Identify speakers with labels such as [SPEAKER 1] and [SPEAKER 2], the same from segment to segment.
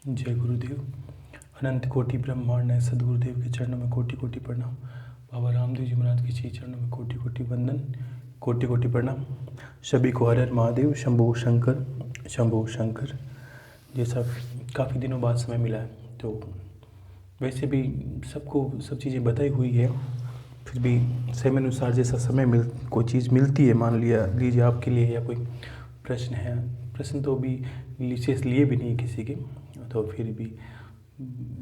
[SPEAKER 1] जय गुरुदेव। अनंत कोटि ब्रह्मांड है सदगुरुदेव के चरणों में कोटि कोटि प्रणाम। बाबा रामदेव जी महाराज के श्री चरणों में कोटि कोटि वंदन, कोटि कोटि प्रणाम। सभी को हर हर महादेव, शंभो शंकर, शंभो शंकर। जैसा काफ़ी दिनों बाद समय मिला है, तो वैसे भी सबको सब चीज़ें बताई हुई है, फिर भी समय अनुसार जैसा समय कोई चीज़ मिलती है, मान लिया लीजिए आपके लिए या कोई प्रश्न है, प्रश्न तो अभी विशेष लिए भी नहीं किसी के, तो फिर भी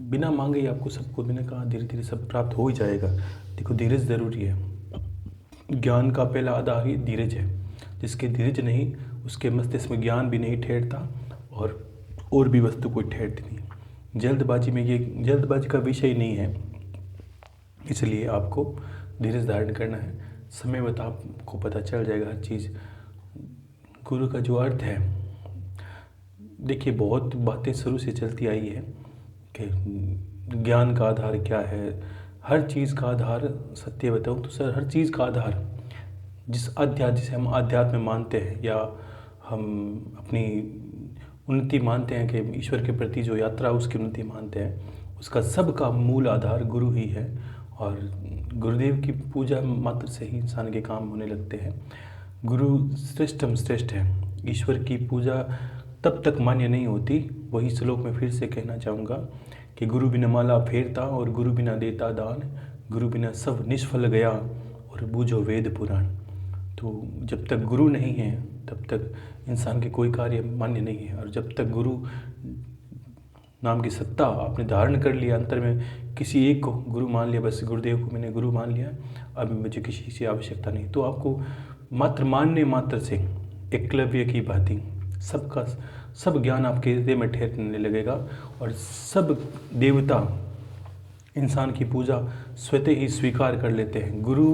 [SPEAKER 1] बिना मांगे ही आपको सबको मैंने कहा धीरे धीरे सब प्राप्त हो ही जाएगा। देखो, धीरज ज़रूरी है। ज्ञान का पहला आधार ही धीरज है। जिसके धीरज नहीं, उसके मस्तिष्क में ज्ञान भी नहीं ठहरता और भी वस्तु कोई ठहरती नहीं। जल्दबाजी में ये जल्दबाजी का विषय नहीं है, इसलिए आपको धीरज धारण करना है। समय बता आपको पता चल जाएगा हर चीज़। गुरु का जो अर्थ है, देखिए बहुत बातें शुरू से चलती आई है कि ज्ञान का आधार क्या है। हर चीज़ का आधार, सत्य बताऊँ तो सर, हर चीज़ का आधार जिसे हम आध्यात्म मानते हैं या हम अपनी उन्नति मानते हैं कि ईश्वर के प्रति जो यात्रा उसकी उन्नति मानते हैं, उसका सबका मूल आधार गुरु ही है। और गुरुदेव की पूजा मात्र से ही इंसान के काम होने लगते हैं। गुरु श्रेष्ठम श्रेष्ठ है। ईश्वर की पूजा तब तक मान्य नहीं होती। वही श्लोक में फिर से कहना चाहूँगा कि गुरु बिना माला फेरता और गुरु बिना देता दान, गुरु बिना सब निष्फल गया और बूझो वेद पुराण। तो जब तक गुरु नहीं है तब तक इंसान के कोई कार्य मान्य नहीं है। और जब तक गुरु नाम की सत्ता आपने धारण कर लिया, अंतर में किसी एक को गुरु मान लिया, बस गुरुदेव को मैंने गुरु मान लिया, अब मुझे किसी की आवश्यकता नहीं, तो आपको मात्र मानने मात्र से एकलव्य की भांति सब ज्ञान आपके हृदय में ठहरने लगेगा। और सब देवता इंसान की पूजा स्वतः ही स्वीकार कर लेते हैं। गुरु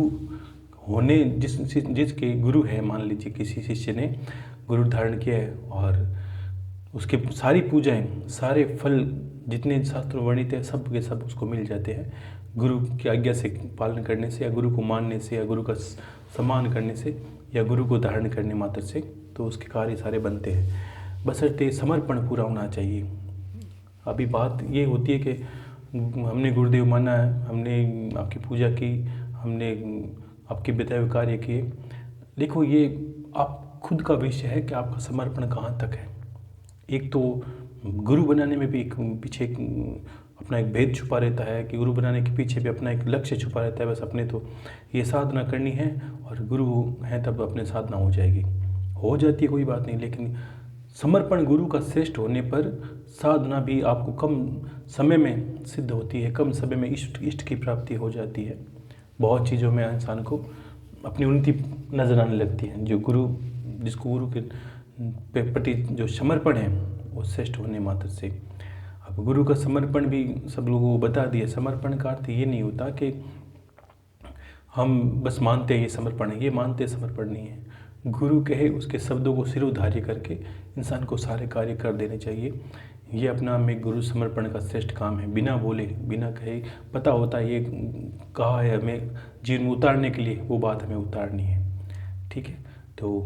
[SPEAKER 1] होने जिसके गुरु है, मान लीजिए किसी शिष्य ने गुरु धारण किया है और उसके सारी पूजाएं, सारे फल जितने शास्त्रों वर्णित है, सब के सब उसको मिल जाते हैं गुरु की आज्ञा से पालन करने से, या गुरु को मानने से, या गुरु का सम्मान करने से, या गुरु को धारण करने मात्र से। तो उसके कार्य सारे बनते हैं, बशर्ते समर्पण पूरा होना चाहिए। अभी बात ये होती है कि हमने गुरुदेव माना है, हमने आपकी पूजा की, हमने आपके बताए हुए कार्य किए। देखो, ये आप खुद का विषय है कि आपका समर्पण कहाँ तक है। एक तो गुरु बनाने में भी एक पीछे अपना एक भेद छुपा रहता है कि गुरु बनाने के पीछे भी अपना एक लक्ष्य छुपा रहता है। बस अपने तो ये साधना करनी है और गुरु है तब अपने साधना हो जाएगी, हो जाती है, कोई बात नहीं। लेकिन समर्पण गुरु का श्रेष्ठ होने पर साधना भी आपको कम समय में सिद्ध होती है, कम समय में इष्ट की प्राप्ति हो जाती है। बहुत चीज़ों में इंसान को अपनी उन्नति नजर आने लगती है। जिसको गुरु के प्रति जो समर्पण है वो श्रेष्ठ होने मात्र से। अब गुरु का समर्पण भी सब लोगों को बता दिया। समर्पण का अर्थ ये नहीं होता कि हम बस मानते हैं ये समर्पण है, ये मानते समर्पण नहीं है। गुरु कहे उसके शब्दों को सिरोधार्य करके इंसान को सारे कार्य कर देने चाहिए। ये अपना में गुरु समर्पण का श्रेष्ठ काम है। बिना बोले, बिना कहे, पता होता है ये कहा है हमें जीवन में उतारने के लिए, वो बात हमें उतारनी है। ठीक है, तो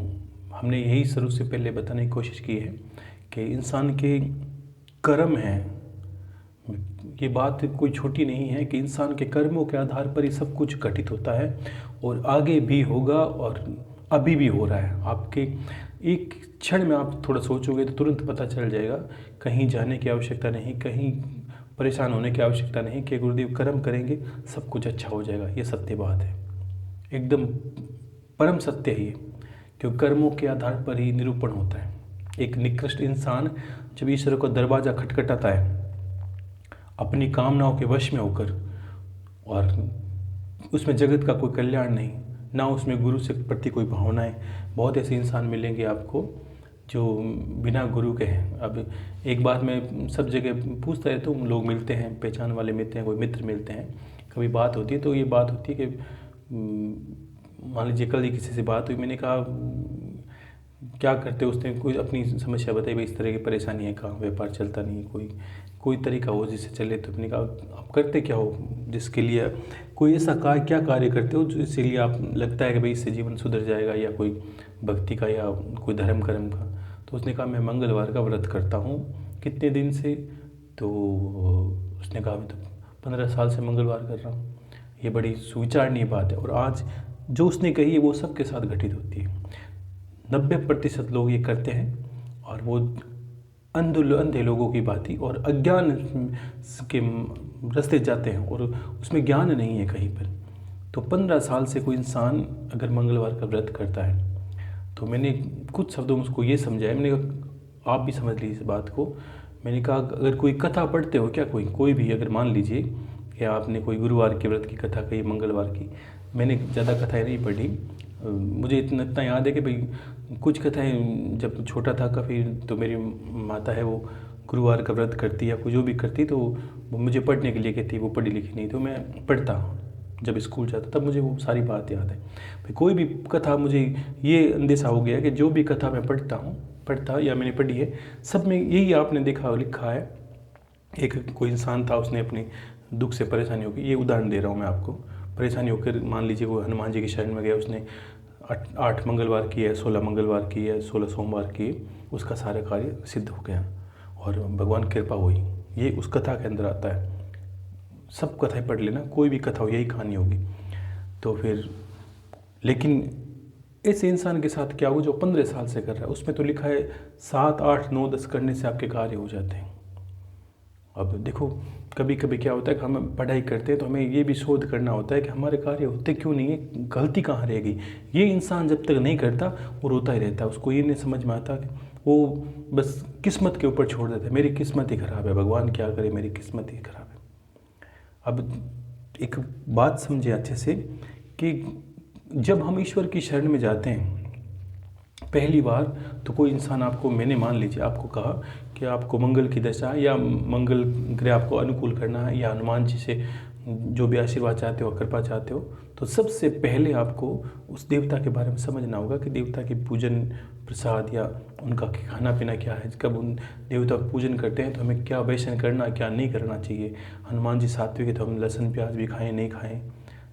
[SPEAKER 1] हमने यही शुरू से पहले बताने की कोशिश की है कि इंसान के कर्म हैं। ये बात कोई छोटी नहीं है कि इंसान के कर्मों के आधार पर ही सब कुछ घटित होता है और आगे भी होगा और अभी भी हो रहा है। आपके एक क्षण में आप थोड़ा सोचोगे तो तुरंत पता चल जाएगा। कहीं जाने की आवश्यकता नहीं, कहीं परेशान होने की आवश्यकता नहीं कि गुरुदेव कर्म करेंगे सब कुछ अच्छा हो जाएगा। ये सत्य बात है, एकदम परम सत्य ही है, क्योंकि कर्मों के आधार पर ही निरूपण होता है। एक निकृष्ट इंसान जब ईश्वर को दरवाज़ा खटखटाता है अपनी कामनाओं के वश में होकर, और उसमें जगत का कोई कल्याण नहीं, ना उसमें गुरु से प्रति कोई भावनाएं। बहुत ऐसे इंसान मिलेंगे आपको जो बिना गुरु के हैं। अब एक बात मैं सब जगह पूछता रहता हूँ, लोग मिलते हैं, पहचान वाले मिलते हैं, कोई मित्र मिलते हैं, कभी बात होती है तो ये बात होती है कि मान लीजिए कल ही किसी से बात हुई, मैंने कहा क्या करते हो, उसने कोई अपनी समस्या बताई, भाई इस तरह की परेशानी है, कहाँ व्यापार चलता नहीं है, कोई तरीका हो जिससे चले। तो मैंने कहा आप करते क्या हो जिसके लिए, कोई ऐसा क्या कार्य करते हो जो इसीलिए आप लगता है कि भाई इससे जीवन सुधर जाएगा, या कोई भक्ति का या कोई धर्म कर्म का। तो उसने कहा मैं मंगलवार का व्रत करता हूँ। कितने दिन से? तो उसने कहा मैं तो 15 साल से मंगलवार कर रहा हूँ। ये बड़ी सुविचारणीय बात है और आज जो उसने कही है वो सबके साथ घटित होती है। 90% लोग ये करते हैं और वो अंधे लोगों की बात और अज्ञान के रास्ते जाते हैं और उसमें ज्ञान नहीं है कहीं पर। तो 15 साल से कोई इंसान अगर मंगलवार का व्रत करता है तो मैंने कुछ शब्दों में उसको ये समझाया। मैंने कहा आप भी समझ लीजिए इस बात को। मैंने कहा अगर कोई कथा पढ़ते हो क्या, कोई भी अगर मान लीजिए कि आपने कोई गुरुवार के व्रत की कथा कही, मंगलवार की, मैंने ज़्यादा कथाएँ नहीं पढ़ी, मुझे इतना याद है कि भाई कुछ कथाएँ जब छोटा था काफ़ी, तो मेरी माता है वो गुरुवार का व्रत करती या कुछ जो भी करती तो वो मुझे पढ़ने के लिए कहती, वो पढ़ी लिखी नहीं, तो मैं पढ़ता जब स्कूल जाता तब मुझे वो सारी बात याद है। भाई कोई भी कथा, मुझे ये अंदेशा हो गया कि जो भी कथा मैं पढ़ता या मैंने पढ़ी है सब में यही आपने देखा लिखा है। एक कोई इंसान था, उसने अपने दुख से परेशानी होगी, ये उदाहरण दे रहा हूँ मैं आपको, परेशानी होकर मान लीजिए वो हनुमान जी की शरण में गया, उसने 8 मंगलवार किए, 16 मंगलवार किए, 16 सोमवार किए, उसका सारा कार्य सिद्ध हो गया और भगवान कृपा हुई। ये उस कथा के अंदर आता है। सब कथाएं पढ़ लेना, कोई भी कथा हो यही कहानी होगी। तो फिर लेकिन ऐसे इंसान के साथ क्या होगा जो 15 साल से कर रहा है, उसमें तो लिखा है 7, 8, 9, 10 करने से आपके कार्य हो जाते हैं। अब देखो कभी कभी क्या होता है कि हम पढ़ाई करते हैं तो हमें ये भी शोध करना होता है कि हमारे कार्य होते क्यों नहीं है, गलती कहाँ रहेगी। ये इंसान जब तक नहीं करता वो रोता ही रहता है, उसको ये नहीं समझ में आता कि वो बस किस्मत के ऊपर छोड़ देता है, मेरी किस्मत ही ख़राब है, भगवान क्या करे, मेरी किस्मत ही ख़राब है। अब एक बात समझे अच्छे से कि जब हम ईश्वर की शरण में जाते हैं पहली बार, तो कोई इंसान आपको, मैंने मान लीजिए आपको कहा कि आपको मंगल की दशा या मंगल ग्रह आपको अनुकूल करना है या हनुमान जी से जो भी आशीर्वाद चाहते हो, कृपा चाहते हो, तो सबसे पहले आपको उस देवता के बारे में समझना होगा कि देवता की पूजन प्रसाद या उनका खाना पीना क्या है। कब उन देवता का पूजन करते हैं तो हमें क्या वैष्णव करना, क्या नहीं करना चाहिए। हनुमान जी सात्विक है तो हम लहसुन प्याज भी खाएँ नहीं खाएँ,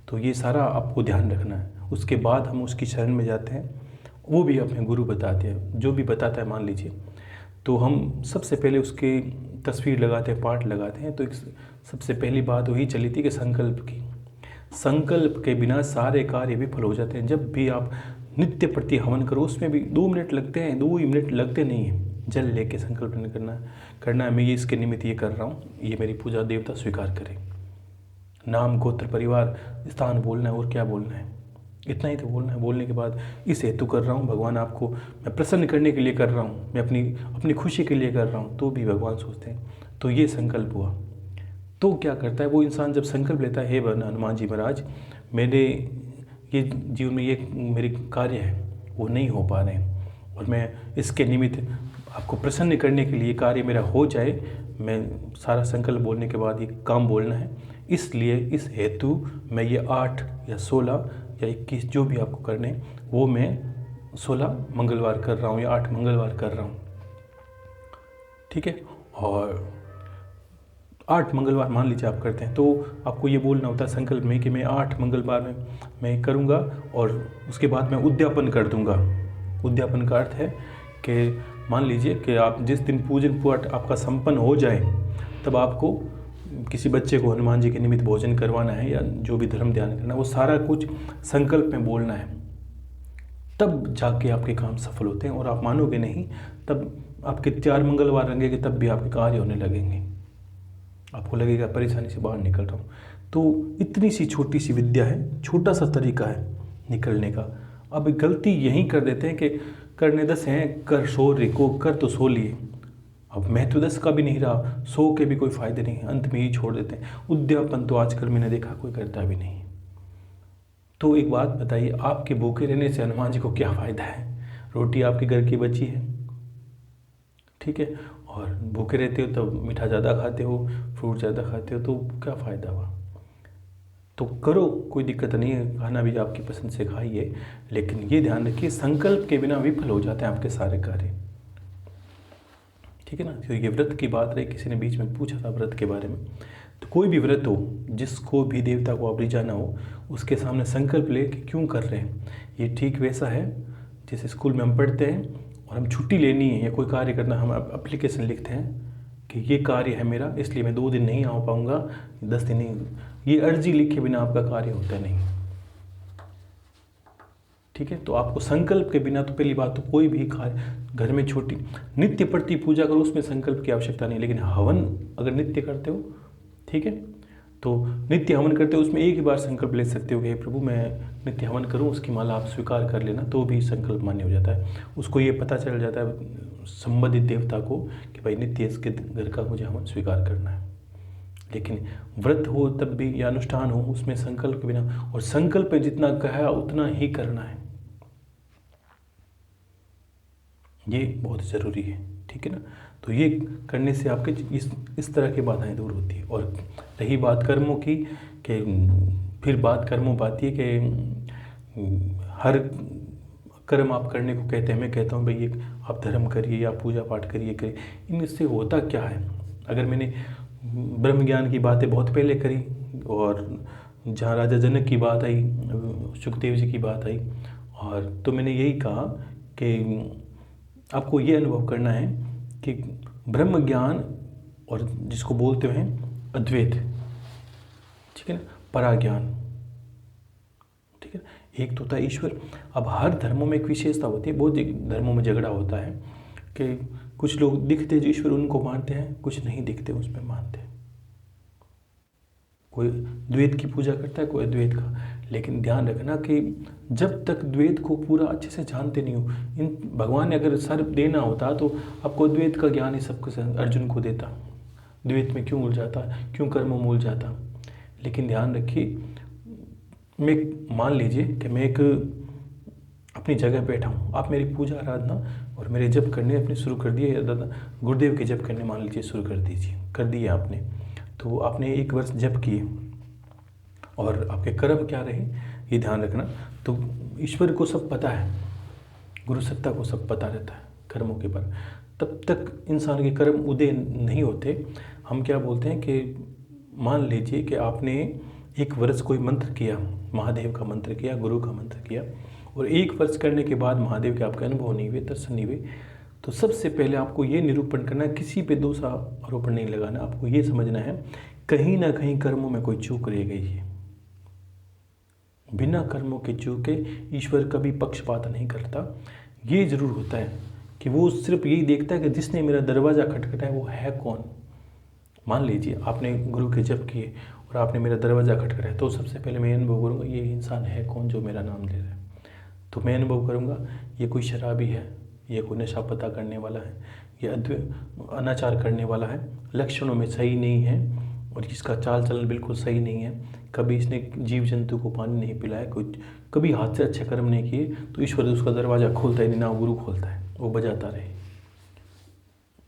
[SPEAKER 1] तो ये सारा आपको ध्यान रखना है। उसके बाद हम उसकी शरण में जाते हैं, वो भी अपने गुरु बताते हैं, जो भी बताता है मान लीजिए, तो हम सबसे पहले उसके तस्वीर लगाते हैं, पाठ लगाते हैं। तो एक सबसे पहली बात वही चली थी कि संकल्प की। संकल्प के बिना सारे कार्य विफल हो जाते हैं। जब भी आप नित्य प्रति हवन करो उसमें भी 2 मिनट लगते हैं, 2 ही मिनट लगते नहीं हैं। जल लेके संकल्प नहीं करना है मैं ये इसके निमित्त ये कर रहा हूँ, ये मेरी पूजा देवता स्वीकार करे। नाम, गोत्र, परिवार, स्थान बोलना है और क्या बोलना है, इतना ही तो बोलना है। बोलने के बाद इस हेतु कर रहा हूँ, भगवान आपको मैं प्रसन्न करने के लिए कर रहा हूँ, मैं अपनी खुशी के लिए कर रहा हूँ, तो भी भगवान सोचते हैं। तो ये संकल्प हुआ। तो क्या करता है वो इंसान जब संकल्प लेता है, हे हनुमान जी महाराज, मेरे ये जीवन में ये मेरे कार्य है वो नहीं हो पा रहे हैं और मैं इसके निमित्त आपको प्रसन्न करने के लिए कार्य मेरा हो जाए, मैं सारा संकल्प बोलने के बाद ये काम बोलना है, इसलिए इस हेतु मैं ये 8 या 16 या 21 जो भी आपको करने वो मैं 16 मंगलवार कर रहा हूँ या 8 मंगलवार कर रहा हूँ, ठीक है। और 8 मंगलवार मान लीजिए आप करते हैं तो आपको ये बोलना होता है संकल्प में कि मैं 8 मंगलवार में मैं करूँगा और उसके बाद मैं उद्यापन कर दूँगा। उद्यापन का अर्थ है कि मान लीजिए कि आप जिस दिन पूजन पाठ आपका संपन्न हो जाए तब आपको किसी बच्चे को हनुमान जी के निमित्त भोजन करवाना है या जो भी धर्म ध्यान करना है, वो सारा कुछ संकल्प में बोलना है, तब जाके आपके काम सफल होते हैं। और आप मानोगे नहीं, तब आपके 4 मंगलवार रंगेंगे तब भी आपके कार्य होने लगेंगे, आपको लगेगा परेशानी से बाहर निकल रहा हूँ। तो इतनी सी छोटी सी विद्या है, छोटा सा तरीका है निकलने का। अब गलती यही कर देते हैं कि करने 10 हैं, कर 100 को कर तो 100 लिए, अब महत्व 10 का भी नहीं रहा, 100 के भी कोई फ़ायदे नहीं, अंत में ही छोड़ देते हैं। उद्यापन तो आजकल मैंने देखा कोई करता भी नहीं। तो एक बात बताइए, आपके भूखे रहने से हनुमान जी को क्या फ़ायदा है? रोटी आपके घर की बची है, ठीक है, और भूखे रहते हो तो मीठा ज़्यादा खाते हो, फ्रूट ज़्यादा खाते हो, तो क्या फ़ायदा हुआ? तो करो, कोई दिक्कत नहीं है, खाना भी आपकी पसंद से खाइए, लेकिन ये ध्यान रखिए संकल्प के बिना विफल हो जाते हैं आपके सारे कार्य, ठीक है ना। तो ये व्रत की बात रही, किसी ने बीच में पूछा था व्रत के बारे में, तो कोई भी व्रत हो, जिसको भी देवता को आप रिझाना हो, उसके सामने संकल्प ले कि क्यों कर रहे हैं। ये ठीक वैसा है जैसे स्कूल में हम पढ़ते हैं और हम छुट्टी लेनी है या कोई कार्य करना, हम एप्लीकेशन लिखते हैं कि ये कार्य है मेरा, इसलिए मैं 2 दिन नहीं आ पाऊँगा, 10 दिन नहीं, ये अर्जी लिखे बिना आपका कार्य होता नहीं। ठीक है, तो आपको संकल्प के बिना, तो पहली बात तो कोई भी कार्य घर में छोटी नित्य प्रति पूजा करो, उसमें संकल्प की आवश्यकता नहीं। लेकिन हवन अगर नित्य करते हो, ठीक है, तो नित्य हवन करते हो, उसमें एक ही बार संकल्प ले सकते हो कि हे प्रभु मैं नित्य हवन करूं, उसकी माला आप स्वीकार कर लेना, तो भी संकल्प मान्य हो जाता है। उसको ये पता चल जाता है संबंधित देवता को कि भाई नित्य इसके घर का मुझे हवन स्वीकार करना है। लेकिन व्रत हो तब भी, या अनुष्ठान हो, उसमें संकल्प के बिना, और संकल्प में जितना कहा उतना ही करना है, ये बहुत ज़रूरी है। ठीक है ना, तो ये करने से आपके इस तरह की बाधाएं दूर होती है। और रही बात कर्मों की, कि फिर बात कर्मों पर आती है कि हर कर्म आप करने को कहते हैं। मैं कहता हूँ भाई ये आप धर्म करिए या पूजा पाठ करिए, इनसे होता क्या है? अगर मैंने ब्रह्म ज्ञान की बातें बहुत पहले करी, और जहाँ राजा जनक की बात आई, सुखदेव जी की बात आई, और तो मैंने यही कहा कि आपको ये अनुभव करना है कि ब्रह्म ज्ञान, और जिसको बोलते हैं अद्वैत, ठीक है ना, पराज्ञान, ठीक है, एक तो होता है ईश्वर। अब हर धर्मों में एक विशेषता होती है, बहुत धर्मों में झगड़ा होता है कि कुछ लोग दिखते जो ईश्वर उनको मानते हैं, कुछ नहीं दिखते उसमें मानते हैं। कोई द्वैत की पूजा करता है, कोई अद्वैत का। लेकिन ध्यान रखना कि जब तक द्वैत को पूरा अच्छे से जानते नहीं हो, इन भगवान ने अगर सर्प देना होता तो आपको द्वैत का ज्ञान ही सब कुछ अर्जुन को देता। द्वैत में क्यों उलझाता, क्यों कर्मों में उलझाता? लेकिन ध्यान रखिए, मैं मान लीजिए कि मैं एक अपनी जगह बैठा हूँ, आप मेरी पूजा आराधना और मेरे जप करने अपने शुरू कर दिए, दादा गुरुदेव के जप करने मान लीजिए शुरू कर दिए आपने, तो आपने 1 वर्ष जप किए और आपके कर्म क्या रहे ये ध्यान रखना। तो ईश्वर को सब पता है, गुरु सत्ता को सब पता रहता है कर्मों के पर, तब तक इंसान के कर्म उदय नहीं होते। हम क्या बोलते हैं कि मान लीजिए कि आपने 1 वर्ष कोई मंत्र किया, महादेव का मंत्र किया, गुरु का मंत्र किया, और 1 वर्ष करने के बाद महादेव के आपके अनुभव नहीं हुए, दर्शन नहीं हुए, तो सबसे पहले आपको ये निरूपण करना है, किसी पे दोष आरोपण नहीं लगाना, आपको ये समझना है कहीं ना कहीं कर्मों में कोई चूक रह गई है। बिना कर्मों के चूके ईश्वर कभी पक्षपात नहीं करता। ये जरूर होता है कि वो सिर्फ यही देखता है कि जिसने मेरा दरवाज़ा खटखटाया वो है कौन। मान लीजिए आपने गुरु के जप किए और आपने मेरा दरवाज़ा खटखटाया, तो सबसे पहले मैं अनुभव करूँगा ये इंसान है कौन जो मेरा नाम ले रहा है। तो मैं अनुभव करूँगा ये कोई शराबी है, ये कोई नशा पता करने वाला है, ये अनाचार करने वाला है, लक्षणों में सही नहीं है और इसका चाल चलन बिल्कुल सही नहीं है, कभी इसने जीव जंतु को पानी नहीं पिलाया, कभी हाथ से अच्छे कर्म नहीं किए, तो ईश्वर उसका दरवाज़ा खोलता ही नहीं, ना गुरु खोलता है, वो बजाता रहे,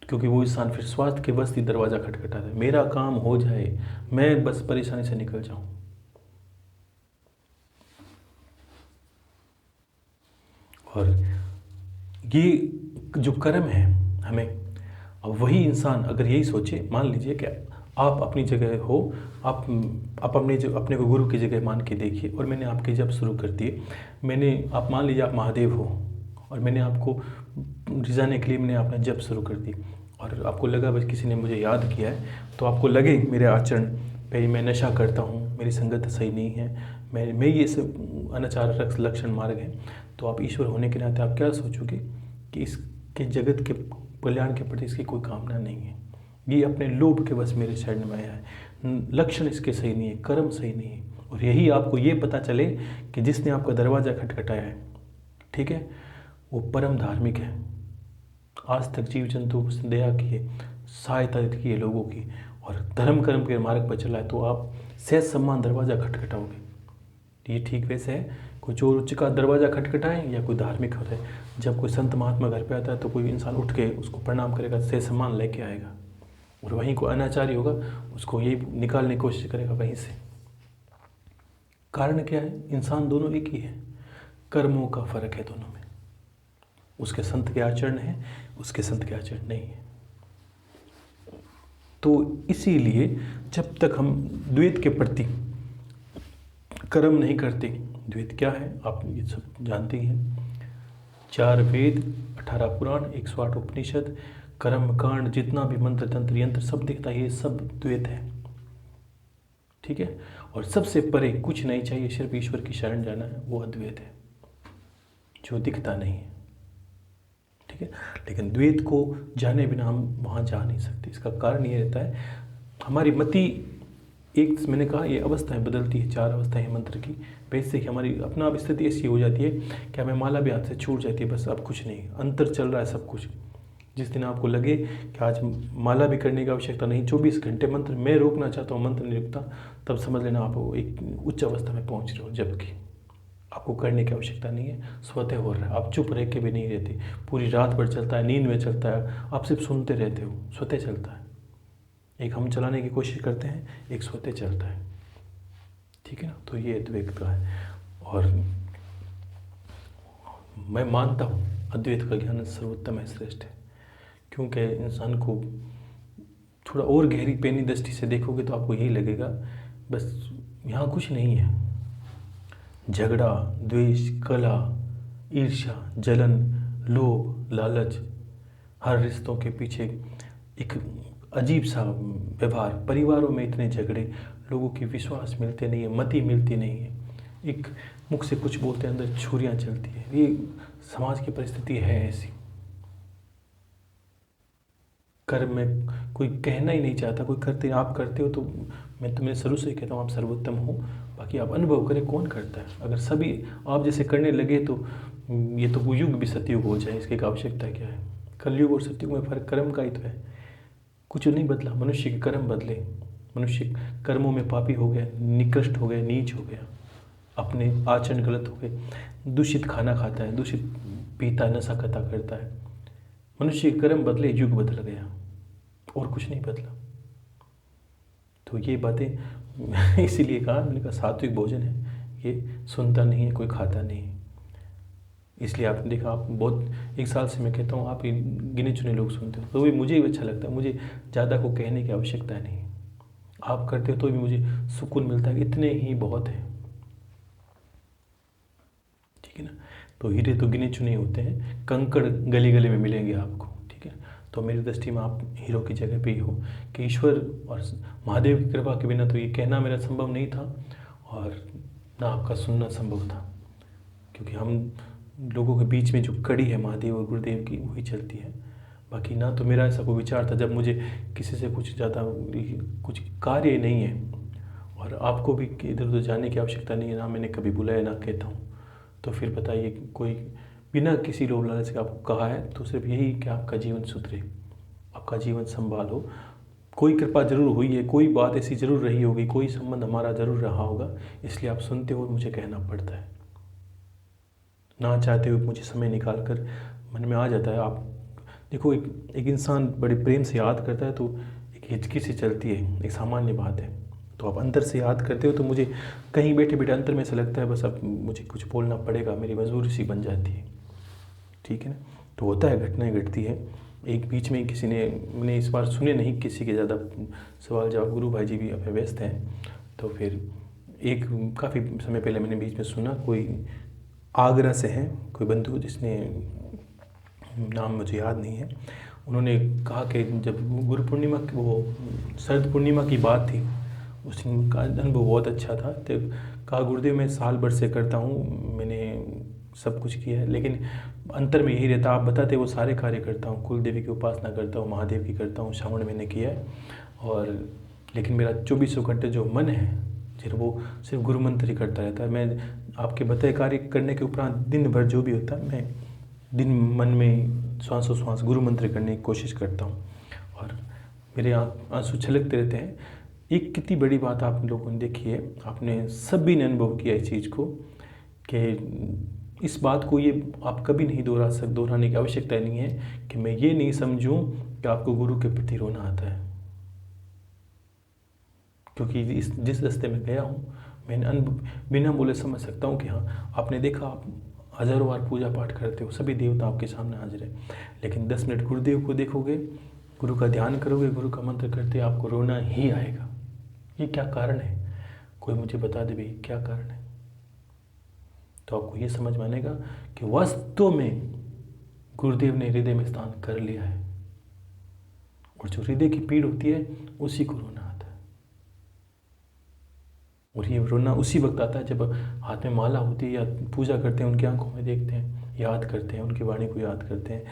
[SPEAKER 1] क्योंकि वो इंसान फिर स्वार्थ के बस ही दरवाज़ा खटखटाता है, मेरा काम हो जाए, मैं बस परेशानी से निकल जाऊँ। और ये जो कर्म है हमें, अब वही इंसान अगर यही सोचे, मान लीजिए कि आप अपनी जगह हो, आप अपने को गुरु की जगह मान के देखिए, और मैंने आपके जब शुरू कर दिए, आप मान लीजिए आप महादेव हो और मैंने आपको रिझाने के लिए मैंने अपना जप शुरू कर दी, और आपको लगा बस किसी ने मुझे याद किया है, तो आपको लगे मेरे आचरण पे मैं नशा करता हूँ, मेरी संगत सही नहीं है, मैं ये सब अनाचार लक्षण मार्ग है, तो आप ईश्वर होने के नाते आप क्या सोचोगे कि इसके जगत के कल्याण के प्रति इसकी कोई कामना नहीं है, ये अपने लोभ के बस मेरे शरण में आया है, लक्षण इसके सही नहीं है, कर्म सही नहीं है। और यही आपको ये पता चले कि जिसने आपका दरवाज़ा खटखटाया है, ठीक है, वो परम धार्मिक है, आज तक जीव जंतु को दया की है, सहायता की है लोगों की, और धर्म कर्म के मार्ग पर चला है, तो आप सहज सम्मान दरवाज़ा खटखटाओगे। ये ठीक वैसे है, कोई चोर उच्च का दरवाज़ा खटखटाए या कोई धार्मिक होता है, जब कोई संत महात्मा घर पे आता है तो कोई इंसान उठ के उसको प्रणाम करेगा, सहज सम्मान लेके आएगा, और वहीं कोई अनाचारी होगा उसको यही निकालने की कोशिश करेगा वहीं से। कारण क्या है? इंसान दोनों एक ही है, कर्मों का फर्क है दोनों में, उसके संत के आचरण है, उसके संत के आचरण नहीं है। तो इसीलिए जब तक हम द्वैत के प्रति कर्म नहीं करते, द्वैत क्या है आप ये सब जानते ही हैं, 4 वेद, 18 पुराण, 108 उपनिषद, कर्म कांड जितना भी मंत्र तंत्र यंत्र सब दिखता है, ये सब द्वैत है। ठीक है, और सबसे परे कुछ नहीं चाहिए, सिर्फ ईश्वर की शरण जाना है, वो अद्वैत है जो दिखता नहीं है। ठीक है, लेकिन द्वैत को जाने बिना हम वहाँ जा नहीं सकते। इसका कारण ये रहता है हमारी मति, एक मैंने कहा ये अवस्थाएं बदलती है, 4 अवस्थाएं मंत्र की। वैसे ही हमारी अपना आप स्थिति ऐसी हो जाती है कि हमें माला भी हाथ से छूट जाती है, बस अब कुछ नहीं, अंतर चल रहा है सब कुछ। जिस दिन आपको लगे कि आज माला भी करने की आवश्यकता नहीं, 24 घंटे मंत्र मैं रोकना चाहता हूँ, मंत्र नहीं रुकता, तब समझ लेना आप एक उच्च अवस्था में पहुँच रहे हो, जबकि आपको करने की आवश्यकता नहीं है, स्वतः हो रहा है। आप चुप रह के भी नहीं रहते, पूरी रात भर चलता है, नींद में चलता है, आप सिर्फ सुनते रहते हो, स्वतः चलता है। एक हम चलाने की कोशिश करते हैं, एक स्वतः चलता है। ठीक है ना, तो ये अद्वैत का है। और मैं मानता हूँ अद्वैत का ज्ञान सर्वोत्तम है, श्रेष्ठ है, क्योंकि इंसान को थोड़ा और गहरी पैनी दृष्टि से देखोगे तो आपको यही लगेगा बस यहाँ कुछ नहीं है। झगड़ा, द्वेष, कला, ईर्ष्या, जलन, लोभ, लालच, हर रिश्तों के पीछे एक अजीब सा व्यवहार, परिवारों में इतने झगड़े, लोगों की विश्वास मिलते नहीं है, मति मिलती नहीं है, एक मुख से कुछ बोलते हैं अंदर छुरियाँ चलती है। ये समाज की परिस्थिति है ऐसी। कर्म में कोई कहना ही नहीं चाहता, कोई करते, आप करते हो तो मैं शुरू से ही कहता हूँ आप सर्वोत्तम हो, बाकी आप अनुभव करें कौन करता है। अगर सभी आप जैसे करने लगे तो ये तो युग भी सतयुग हो जाए, इसकी आवश्यकता क्या है। कलयुग और सतयुग में फर्क कर्म का ही तो है, कुछ नहीं बदला, मनुष्य के कर्म बदले। मनुष्य कर्मों में पापी हो गया, निकृष्ट हो गया, नीच हो गया, अपने आचरण गलत हो गए, दूषित खाना खाता है, दूषित पीता, नशा करता है। मनुष्य के कर्म बदले, युग बदल गया, और कुछ नहीं बदला। तो ये बातें इसीलिए कहा, मैंने कहा सात्विक भोजन है, ये सुनता नहीं है, कोई खाता नहीं है। इसलिए आपने देखा, आप बहुत 1 साल से मैं कहता हूँ आप गिने चुने लोग सुनते हो, तो भी मुझे भी अच्छा लगता है, मुझे ज़्यादा को कहने की आवश्यकता नहीं। आप करते हो तो भी मुझे सुकून मिलता है, इतने ही बहुत है। ठीक है ना, तो हीरे तो गिने चुने होते हैं, कंकड़ गली गली में मिलेंगे आपको। ठीक है, तो मेरी दृष्टि में आप हीरो की जगह पे ही हो कि ईश्वर और महादेव की कृपा के बिना तो ये कहना मेरा संभव नहीं था, और ना आपका सुनना संभव था, क्योंकि हम लोगों के बीच में जो कड़ी है महादेव और गुरुदेव की, वही चलती है। बाकी ना तो मेरा ऐसा कोई विचार था, जब मुझे किसी से कुछ ज़्यादा कुछ कार्य नहीं है, और आपको भी इधर उधर जाने की आवश्यकता नहीं है, ना मैंने कभी बुलाया ना कहता हूँ। तो फिर बताइए, कोई बिना किसी लोभ लालच के आपको कहा है तो सिर्फ यही कि आपका जीवन सुधरे, आपका जीवन संभालो। कोई कृपा जरूर हुई है, कोई बात ऐसी जरूर रही होगी, कोई संबंध हमारा जरूर रहा होगा, इसलिए आप सुनते हो, मुझे कहना पड़ता है। ना चाहते हुए मुझे समय निकाल कर मन में आ जाता है। आप देखो, एक इंसान बड़े प्रेम से याद करता है तो एक हिचकी से चलती है, एक सामान्य बात है। तो आप अंदर से याद करते हो तो मुझे कहीं बैठे बैठे अंतर में ऐसा लगता है बस अब मुझे कुछ बोलना पड़ेगा, मेरी मजबूरी सी बन जाती है। ठीक है ना, तो होता है, घटनाएं घटती है। एक बीच में किसी ने, मैंने इस बार सुने नहीं किसी के ज़्यादा सवाल जवाब, गुरु भाई जी भी अपने व्यस्त हैं, तो फिर एक काफ़ी समय पहले मैंने बीच में सुना, कोई आगरा से हैं कोई बंधु, जिसने, नाम मुझे याद नहीं है, उन्होंने कहा कि जब गुरु पूर्णिमा वो शरद पूर्णिमा की बात थी, उस दिन का अनुभव बहुत अच्छा था। तो कहा गुरुदेव मैं साल भर से करता हूँ, मैंने सब कुछ किया है, लेकिन अंतर में यही रहता, आप बताते वो सारे कार्य करता हूँ, कुल देवी की उपासना करता हूँ, महादेव की करता हूँ, श्रावण मैंने किया है, और लेकिन मेरा 24 घंटे जो मन है फिर वो सिर्फ गुरु मंत्र ही करता रहता है। मैं आपके बताए कार्य करने के उपरांत दिन भर जो भी होता है, मैं दिन मन में श्वासोश्वास गुरु मंत्र करने की कोशिश करता हूँ, और मेरे आंसू छलकते रहते हैं। एक कितनी बड़ी बात आप लोगों ने देखी है, आपने सभी ने अनुभव किया इस चीज़ को, कि इस बात को ये आप कभी नहीं दोहराने की आवश्यकता नहीं है कि मैं ये नहीं समझूं कि आपको गुरु के प्रति रोना आता है, क्योंकि जिस रास्ते में गया हूँ मैंने बिना बोले समझ सकता हूँ कि हाँ, आपने देखा, आप हज़ारों बार पूजा पाठ करते हो, सभी देवता आपके सामने हाजिर है, लेकिन 10 मिनट गुरुदेव को देखोगे, गुरु का ध्यान करोगे, गुरु का मंत्र करते आपको रोना ही आएगा। ये क्या कारण है? कोई मुझे बता दे भाई क्या कारण है? तो आपको ये समझ में आएगा कि वास्तव में गुरुदेव ने हृदय में स्थान कर लिया है। और जो हृदय की पीड़ होती है उसी को रोना आता है। और ये रोना उसी वक्त आता है जब हाथ में माला होती है या पूजा करते हैं, उनकी आंखों में देखते हैं, याद करते हैं, उनकी वाणी को याद करते हैं।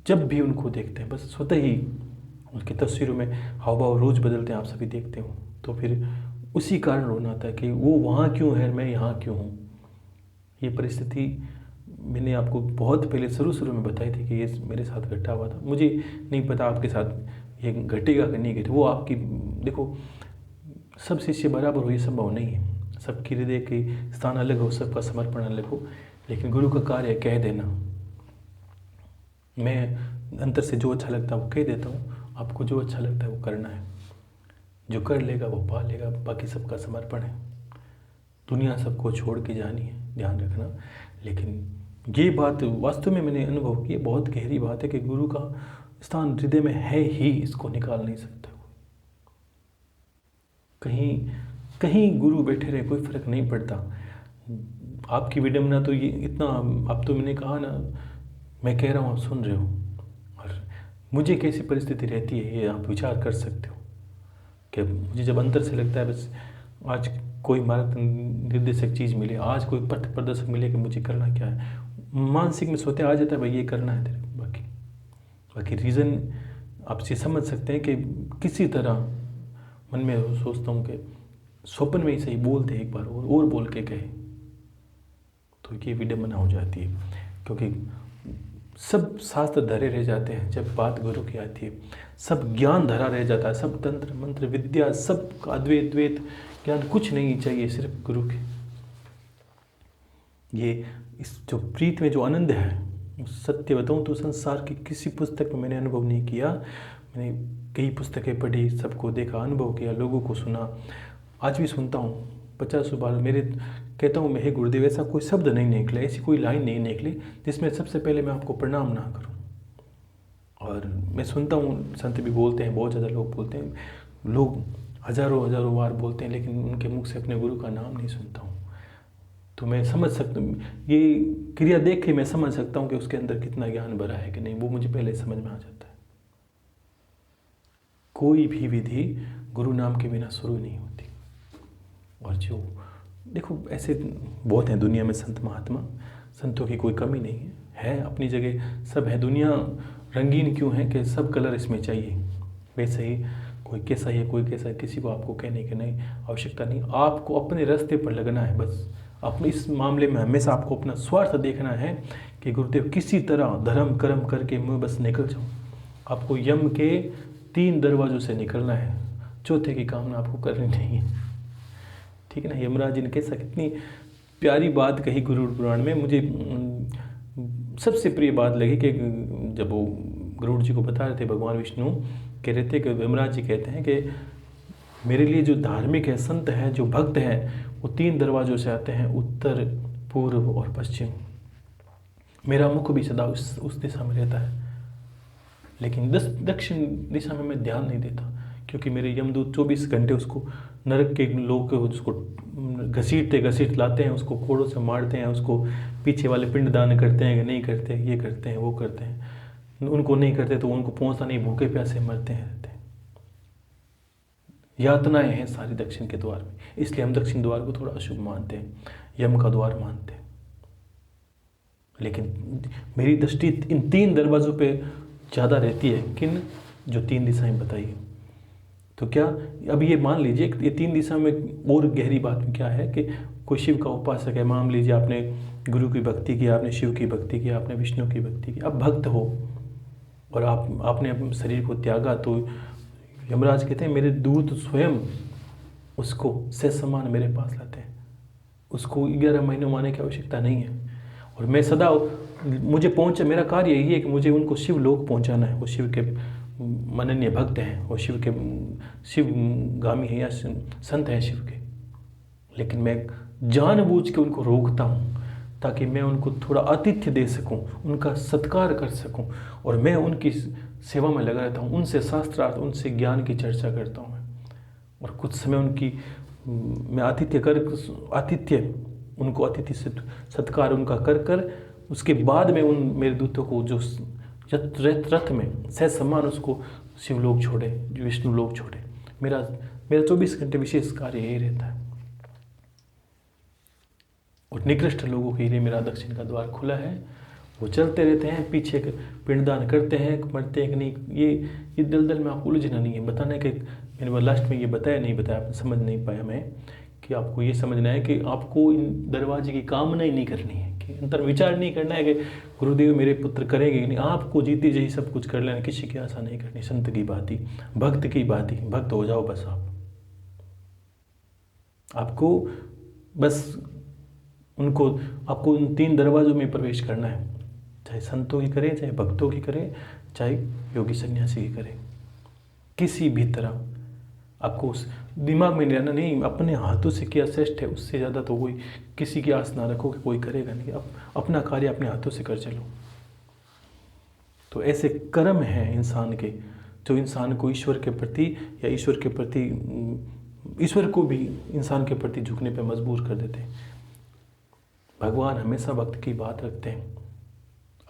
[SPEAKER 1] जब भी उनको देखते हैं बस स्वतः ही उनकी तस्वीरों में हाव भाव रोज़ बदलते हैं, आप सभी देखते हो। तो फिर उसी कारण रोना आता है कि वो वहाँ क्यों है, मैं यहाँ क्यों हूँ। ये परिस्थिति मैंने आपको बहुत पहले शुरू में बताई थी कि ये मेरे साथ घटा हुआ था। मुझे नहीं पता आपके साथ ये घटेगा कि नहीं घटेगा, वो आपकी, देखो सब शिष्य बराबर हो ये संभव नहीं है, सबकी हृदय के स्थान अलग हो, सबका समर्पण अलग हो, लेकिन गुरु का कार्य है कह देना। मैं अंतर से जो अच्छा लगता है वो कह देता हूँ, आपको जो अच्छा लगता है वो करना है। जो कर लेगा वो पा लेगा, बाकी सबका समर्पण है। दुनिया सबको छोड़ के जानी है, ध्यान रखना। लेकिन ये बात वास्तव में मैंने अनुभव की, बहुत गहरी बात है कि गुरु का स्थान हृदय में है ही, इसको निकाल नहीं सकता। कहीं कहीं गुरु बैठे रहे कोई फर्क नहीं पड़ता। आपकी विडम्बना तो ये इतना, अब तो मैंने कहा ना, मैं कह रहा हूँ आप सुन रहे हो, और मुझे कैसी परिस्थिति रहती है ये आप विचार कर सकते हो कि मुझे जब अंतर से लगता है बस आज कोई मार्ग निर्देशक चीज़ मिले, आज कोई पथ प्रदर्शक मिले कि मुझे करना क्या है, मानसिक में सोते आ जाता है भाई ये करना है तेरे को। बाकी रीज़न आप ये समझ सकते हैं कि किसी तरह मन में सोचता हूँ कि स्वप्न में ही सही बोलते एक बार और बोल के कहे तो ये विडम्बना हो जाती है। क्योंकि सब शास्त्र धरे रह जाते हैं जब बात गुरु की आती है, सब ज्ञान धरा रह जाता है, सब तंत्र मंत्र विद्या सब अद्वैत द्वैत ज्ञान कुछ नहीं चाहिए, सिर्फ गुरु के। ये इस जो प्रीत में जो आनंद है, सत्य बताऊँ तो संसार की किसी पुस्तक में मैंने अनुभव नहीं किया। मैंने कई पुस्तकें पढ़ी, सबको देखा, अनुभव किया, लोगों को सुना, आज भी सुनता हूँ 50 बार। मेरे कहता हूँ मैं, हे गुरुदेव, ऐसा कोई शब्द नहीं निकला, ऐसी कोई लाइन नहीं निकली जिसमें सबसे पहले मैं आपको प्रणाम ना करूँ। और मैं सुनता हूँ संत भी बोलते हैं, बहुत ज़्यादा लोग बोलते हैं, लोग हज़ारों बार बोलते हैं, लेकिन उनके मुख से अपने गुरु का नाम नहीं सुनता हूँ। तो मैं समझ सकता हूँ, ये क्रिया देख के मैं समझ सकता हूँ कि उसके अंदर कितना ज्ञान भरा है कि नहीं, वो मुझे पहले समझ में आ जाता है। कोई भी विधि गुरु नाम के बिना शुरू नहीं होती। और जो देखो ऐसे बहुत हैं दुनिया में संत महात्मा, संतों की कोई कमी नहीं है अपनी जगह सब है। दुनिया रंगीन क्यों है कि सब कलर इसमें चाहिए, वैसे ही कोई कैसा है कोई कैसा है, किसी को आपको कहने की नहीं आवश्यकता नहीं। आपको अपने रास्ते पर लगना है बस। अपने इस मामले में हमेशा आपको अपना स्वार्थ देखना है कि गुरुदेव किसी तरह धर्म कर्म करके मैं बस निकल जाऊँ। आपको यम के 3 दरवाज़ों से निकलना है, चौथे की कामना आपको करनी नहीं है, ठीक है ना। यमराज जी ने कैसा कितनी प्यारी बात कही गुरु पुराण में, मुझे सबसे प्रिय बात लगी कि जब वो गुरु जी को बता रहे थे, भगवान विष्णु कह रहे थे कि यमराज जी कहते हैं कि मेरे लिए जो धार्मिक है, संत है, जो भक्त हैं, वो 3 दरवाज़ों से आते हैं, उत्तर पूर्व और पश्चिम। मेरा मुख भी सदा उस दिशा में रहता है, लेकिन दक्षिण दिशा में मैं ध्यान नहीं देता, क्योंकि मेरे यमदूत 24 घंटे उसको नरक के लोग उसको घसीटते लाते हैं, उसको कोड़ों से मारते हैं, उसको पीछे वाले पिंड दान करते हैं कि नहीं करते, ये करते हैं वो करते हैं, उनको नहीं करते तो उनको पहुँचता नहीं, भूखे प्यासे मरते हैं रहते हैं। यातनाएं हैं सारी दक्षिण के द्वार में, इसलिए हम दक्षिण द्वार को थोड़ा अशुभ मानते हैं, यम का द्वार मानते हैं। लेकिन मेरी दृष्टि इन 3 दरवाज़ों पे ज़्यादा रहती है, किन जो 3 दिशाएं बताई। तो क्या अब ये मान लीजिए ये 3 दिशा में और गहरी बात क्या है कि कोई शिव का उपासक है, मान लीजिए आपने गुरु की भक्ति की, आपने शिव की भक्ति की, आपने विष्णु की भक्ति की, अब भक्त हो और आपने अपने शरीर को त्यागा, तो यमराज कहते हैं मेरे दूत स्वयं उसको ससमान मेरे पास लाते हैं, उसको 11 महीनों माने की आवश्यकता नहीं है। और मैं सदा मुझे मेरा कार्य यही है कि मुझे उनको शिव लोक पहुंचाना है। वो शिव के मननीय भक्त हैं, वो शिव गामी हैं या संत हैं शिव के, लेकिन मैं जानबूझ के उनको रोकता हूँ ताकि मैं उनको थोड़ा आतिथ्य दे सकूं, उनका सत्कार कर सकूं, और मैं उनकी सेवा में लगा रहता हूँ, उनसे शास्त्रार्थ, उनसे ज्ञान की चर्चा करता हूँ मैं, और कुछ समय उनकी मैं उनको अतिथि सत्कार उनका कर उसके बाद में उन मेरे दूतों को जो रथ में सह सम्मान उसको शिवलोक छोड़े, जो विष्णु लोक छोड़े। मेरा 24 घंटे विशेष कार्य यही रहता है। और निकृष्ट लोगों के लिए मेरा दक्षिण का द्वार खुला है। वो चलते रहते हैं, पीछे पिंडदान करते हैं, मरते हैं कि नहीं, ये दलदल में आपको उलझना नहीं है। बताना कि मैंने लास्ट में ये बताया नहीं बताया, आप समझ नहीं पाया मैं, कि आपको ये समझना है कि आपको इन दरवाजे की कामना ही नहीं करनी है, कि अंतर विचार नहीं करना है कि गुरुदेव मेरे पुत्र करेंगे कि नहीं। आपको जीती जी सब कुछ कर लेना, किसी की आशा नहीं करनी। संत की बात ही, भक्त की बात ही, भक्त हो जाओ बस। आपको बस आपको उन 3 दरवाजों में प्रवेश करना है, चाहे संतों की करें, चाहे भक्तों की करें, चाहे योगी सन्यासी की करें। किसी भी तरह आपको उस दिमाग में रहना नहीं, अपने हाथों से किया श्रेष्ठ है, उससे ज़्यादा तो कोई किसी की आस ना रखो कि कोई करेगा नहीं। अपना कार्य अपने हाथों से कर चलो। तो ऐसे कर्म हैं इंसान के, जो इंसान को ईश्वर के प्रति या ईश्वर को भी इंसान के प्रति झुकने पर मजबूर कर देते हैं। भगवान हमेशा भक्त की बात रखते हैं,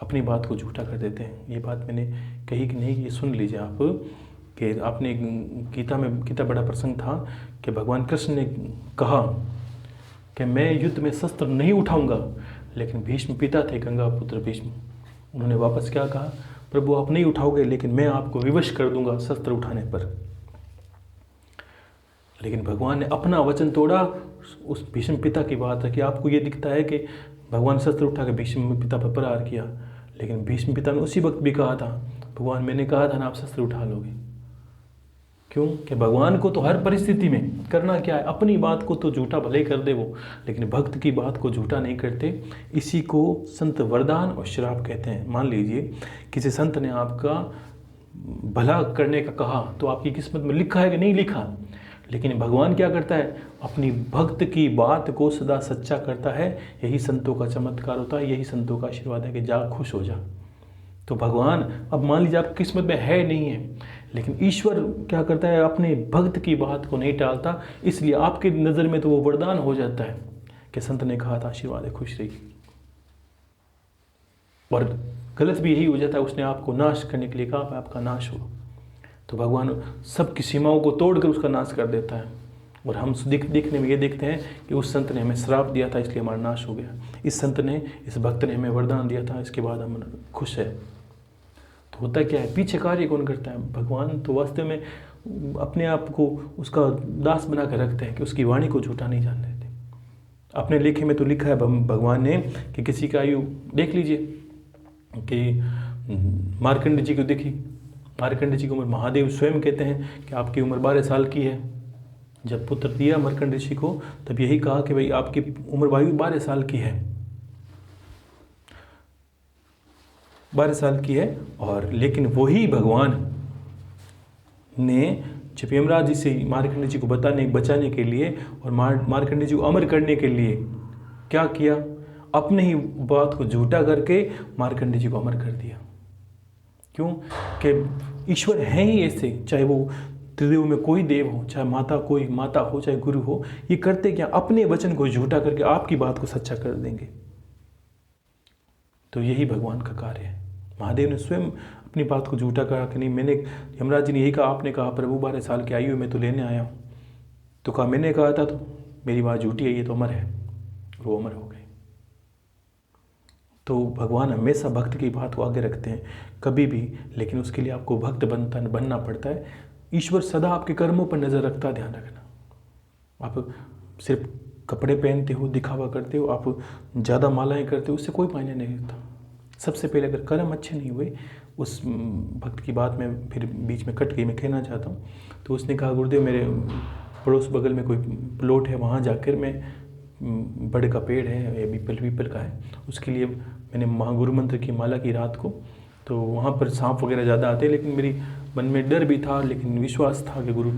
[SPEAKER 1] अपनी बात को झूठा कर देते हैं। ये बात मैंने कही कि नहीं, ये सुन लीजिए आप, कि आपने गीता में, गीता बड़ा प्रसंग था कि भगवान कृष्ण ने कहा कि मैं युद्ध में शस्त्र नहीं उठाऊंगा, लेकिन भीष्म पिता थे, गंगा पुत्र भीष्म, उन्होंने वापस क्या कहा, प्रभु आप नहीं उठाओगे, लेकिन मैं आपको विवश कर दूंगा शस्त्र उठाने पर। लेकिन भगवान ने अपना वचन तोड़ा, उस भीष्म पिता की बात रखी। आपको ये दिखता है कि भगवान शस्त्र उठा के भीष्म पिता पर प्रहार किया, लेकिन भीष्म पिता ने उसी वक्त भी कहा था, भगवान मैंने कहा था ना आप शस्त्र उठा लोगे। क्यों? कि भगवान को तो हर परिस्थिति में करना क्या है, अपनी बात को तो झूठा भले ही कर दे वो, लेकिन भक्त की बात को झूठा नहीं करते। इसी को संत वरदान और श्राप कहते हैं। मान लीजिए किसी संत ने आपका भला करने का कहा, तो आपकी किस्मत में लिखा है कि नहीं लिखा, लेकिन भगवान क्या करता है, अपनी भक्त की बात को सदा सच्चा करता है। यही संतों का चमत्कार होता है, यही संतों का आशीर्वाद है कि जा खुश हो जा। तो भगवान, अब मान लीजिए आपकी किस्मत में है नहीं है, लेकिन ईश्वर क्या करता है, अपने भक्त की बात को नहीं टालता, इसलिए आपकी नज़र में तो वो वरदान हो जाता है कि संत ने कहा था आशीर्वाद है, खुश रही। और गलत भी यही हो जाता है, उसने आपको नाश करने के लिए कहा आपका नाश हो, तो भगवान सबकी सीमाओं को तोड़कर उसका नाश कर देता है। और हम देखने में ये देखते हैं कि उस संत ने हमें श्राप दिया था, इसलिए हमारा नाश हो गया। इस संत ने, इस भक्त ने हमें वरदान दिया था, इसके बाद हम खुश है। तो होता क्या है, पीछे कार्य कौन करता है? भगवान तो वास्तव में अपने आप को उसका दास बना कर रखते हैं कि उसकी वाणी को झूठा नहीं जान देते। अपने लेखे में तो लिखा है भगवान ने कि किसी का आयु देख लीजिए, कि मार्कंड जी को देखी, मार्कंड जी की उम्र, महादेव स्वयं कहते हैं कि आपकी उम्र 12 साल की है। जब पुत्र दिया मार्कंड ऋषि को, तब यही कहा कि भाई आपकी उम्र वायु 12 साल की है, 12 साल की है। और लेकिन वही भगवान ने जब यमराज जी से मार्कंड जी को बचाने के लिए और मार्कंड जी को अमर करने के लिए क्या किया, अपने ही बात को झूठा करके मार्कंड जी को अमर कर दिया। क्यों? कि ईश्वर हैं ही ऐसे, चाहे वो त्रिदेव में कोई देव हो, चाहे कोई माता हो, चाहे गुरु हो, ये करते क्या, अपने वचन को झूठा करके आपकी बात को सच्चा कर देंगे। तो यही भगवान का कार्य है। महादेव ने स्वयं अपनी बात को झूठा कहा कि नहीं, मैंने, यमराज जी ने यही कहा, आपने कहा प्रभु 12 साल की आयु में तो लेने आया हूँ, तो कहा मैंने कहा था, तो मेरी बात झूठी है, ये तो अमर है। वो अमर हो गए। तो भगवान हमेशा भक्त की बात को आगे रखते हैं कभी भी, लेकिन उसके लिए आपको भक्त बनना पड़ता है। ईश्वर सदा आपके कर्मों पर नज़र रखता है, ध्यान रखना। आप सिर्फ कपड़े पहनते हो, दिखावा करते हो, आप ज़्यादा मालाएं करते हो, उससे कोई मायने नहीं रखता। सबसे पहले अगर कर्म अच्छे नहीं हुए, उस भक्त की बात में फिर बीच में कट गई, मैं कहना चाहता हूँ। तो उसने कहा गुरुदेव मेरे पड़ोस बगल में कोई प्लॉट है, वहाँ जाकर मैं, बड़े का पेड़ है या पीपल का है, उसके लिए मैंने महागुरु मंत्र की माला की रात को, तो वहाँ पर सांप वगैरह ज़्यादा आते हैं, लेकिन मेरी मन में डर भी था, लेकिन विश्वास था कि गुरु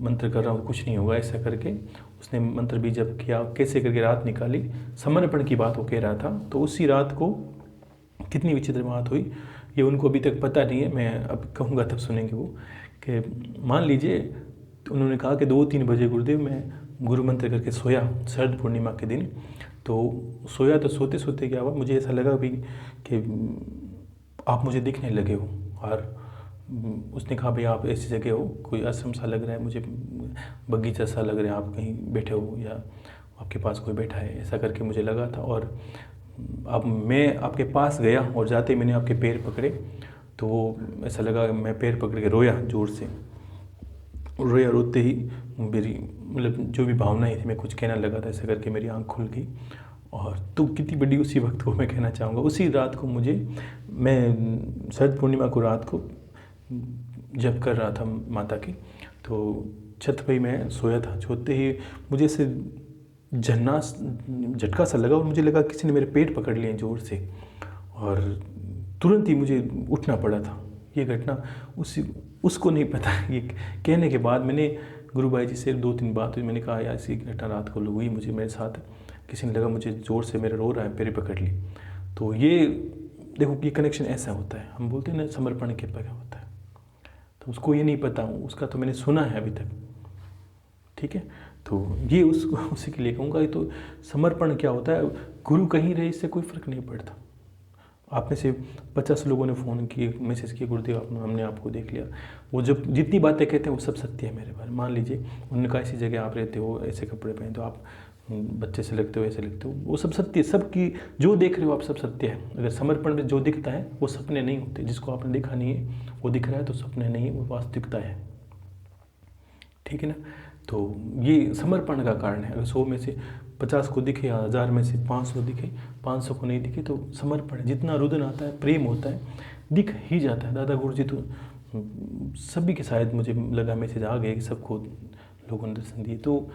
[SPEAKER 1] मंत्र कर रहा हूँ, कुछ नहीं होगा। ऐसा करके उसने मंत्र भी जब किया, कैसे करके रात निकाली, समर्पण की बात वो कह रहा था। तो उसी रात को कितनी विचित्र बात हुई, ये उनको अभी तक पता नहीं है, मैं अब कहूँगा तब सुनेंगे वो, कि मान लीजिए तो उन्होंने कहा कि 2-3 बजे गुरुदेव मैं गुरु मंत्र करके सोया, शरद पूर्णिमा के दिन। तो सोया, तो सोते सोते क्या हुआ, मुझे ऐसा लगा भी कि आप मुझे दिखने लगे हो, और उसने कहा भाई आप ऐसी जगह हो, कोई आश्रम सा लग रहा है मुझे, बगीचा सा लग रहा है, आप कहीं बैठे हो या आपके पास कोई बैठा है, ऐसा करके मुझे लगा था। और अब मैं आपके पास गया और जाते ही मैंने आपके पैर पकड़े, तो वो ऐसा लगा, मैं पैर पकड़ के रोया ज़ोर से, रोया। रोते ही मेरी मतलब जो भी भावनाएं थी, मैं कुछ कहना लगा था, ऐसा करके मेरी आँख खुल गई। और तो कितनी बड़ी उसी वक्त को मैं कहना चाहूँगा, उसी रात को मुझे, मैं शरद पूर्णिमा को रात को जप कर रहा था माता की, तो छत पे ही मैं सोया था। सोते ही मुझे ऐसे झटका सा लगा और मुझे लगा किसी ने मेरे पेट पकड़ लिए ज़ोर से, और तुरंत ही मुझे उठना पड़ा था। ये घटना उसको नहीं पता। ये कहने के बाद मैंने गुरु भाई जी से 2-3 बात हुई, मैंने कहा यार ऐसी घटना रात को हुई मुझे, मेरे साथ किसी ने लगा मुझे ज़ोर से, मेरा रो रहा है, पैर पकड़ ली। तो ये देखो ये कनेक्शन ऐसा होता है, हम बोलते हैं ना समर्पण के क्या होता है, तो उसको ये नहीं पता, उसका तो मैंने सुना है अभी तक, ठीक है। तो ये उसी के लिए कहूँगा। तो समर्पण क्या होता है, गुरु कहीं रहे इससे कोई फ़र्क नहीं पड़ता। आप में से 50 लोगों ने फ़ोन किए, मैसेज किए, गुरुदेव हमने आपको देख लिया, वो जब जितनी बातें कहते हैं वो सब सत्य है मेरे बारे में। मान लीजिए उन्होंने कहा ऐसी जगह आप रहते हो, ऐसे कपड़े पहनते हो, आप बच्चे से लगते हो, ऐसे लगते हो, वो सब सत्य, सबकी जो देख रहे हो आप सब सत्य है। अगर समर्पण में जो दिखता है वो सपने नहीं होते, जिसको आपने देखा नहीं है वो दिख रहा है तो सपने नहीं है, वो वास्तविकता है, ठीक है ना। तो ये समर्पण का कारण है। अगर 100 में से 50 को दिखे या 1000 में से 500 दिखे, 500 को नहीं दिखे, तो समर्पण है। जितना रुदन आता है, प्रेम होता है, दिख ही जाता है। दादा गुरु जी तो सभी के शायद मुझे लगा मैसेज आ गए कि सबको लोगों ने दर्शन दिए, तो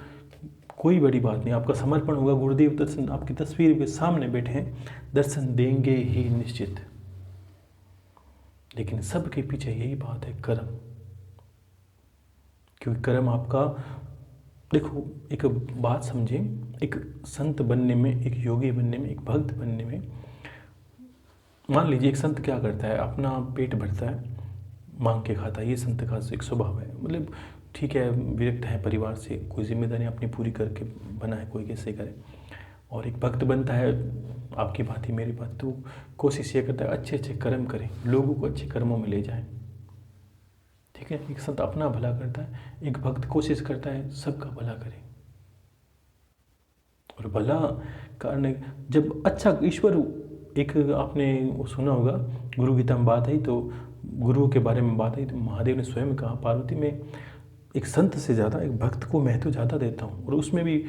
[SPEAKER 1] कोई बड़ी बात नहीं। आपका समर्पण होगा, गुरुदेव दर्शन आपकी तस्वीर के सामने बैठे हैं, दर्शन देंगे ही निश्चित। लेकिन सबके पीछे यही बात है, कर्म। क्योंकि कर्म आपका, देखो एक बात समझे, एक संत बनने में, एक योगी बनने में, एक भक्त बनने में, मान लीजिए एक संत क्या करता है, अपना पेट भरता है, मांग के खाता है, ये संत का एक स्वभाव है। मतलब ठीक है, विरक्त है परिवार से, कोई जिम्मेदारी अपनी पूरी करके बना है, कोई कैसे करे। और एक भक्त बनता है, आपकी बात ही मेरी बात, तो कोशिश ये करता है अच्छे अच्छे कर्म करें, लोगों को अच्छे कर्मों में ले जाए, ठीक है। एक संत अपना भला करता है, एक भक्त कोशिश करता है सबका भला करे। और भला करने जब अच्छा ईश्वर, एक आपने वो सुना होगा, गुरु गीता में बात आई, तो गुरु के बारे में बात आई, तो महादेव ने स्वयं कहा, पार्वती में एक संत से ज़्यादा एक भक्त को महत्व ज़्यादा देता हूँ। और उसमें भी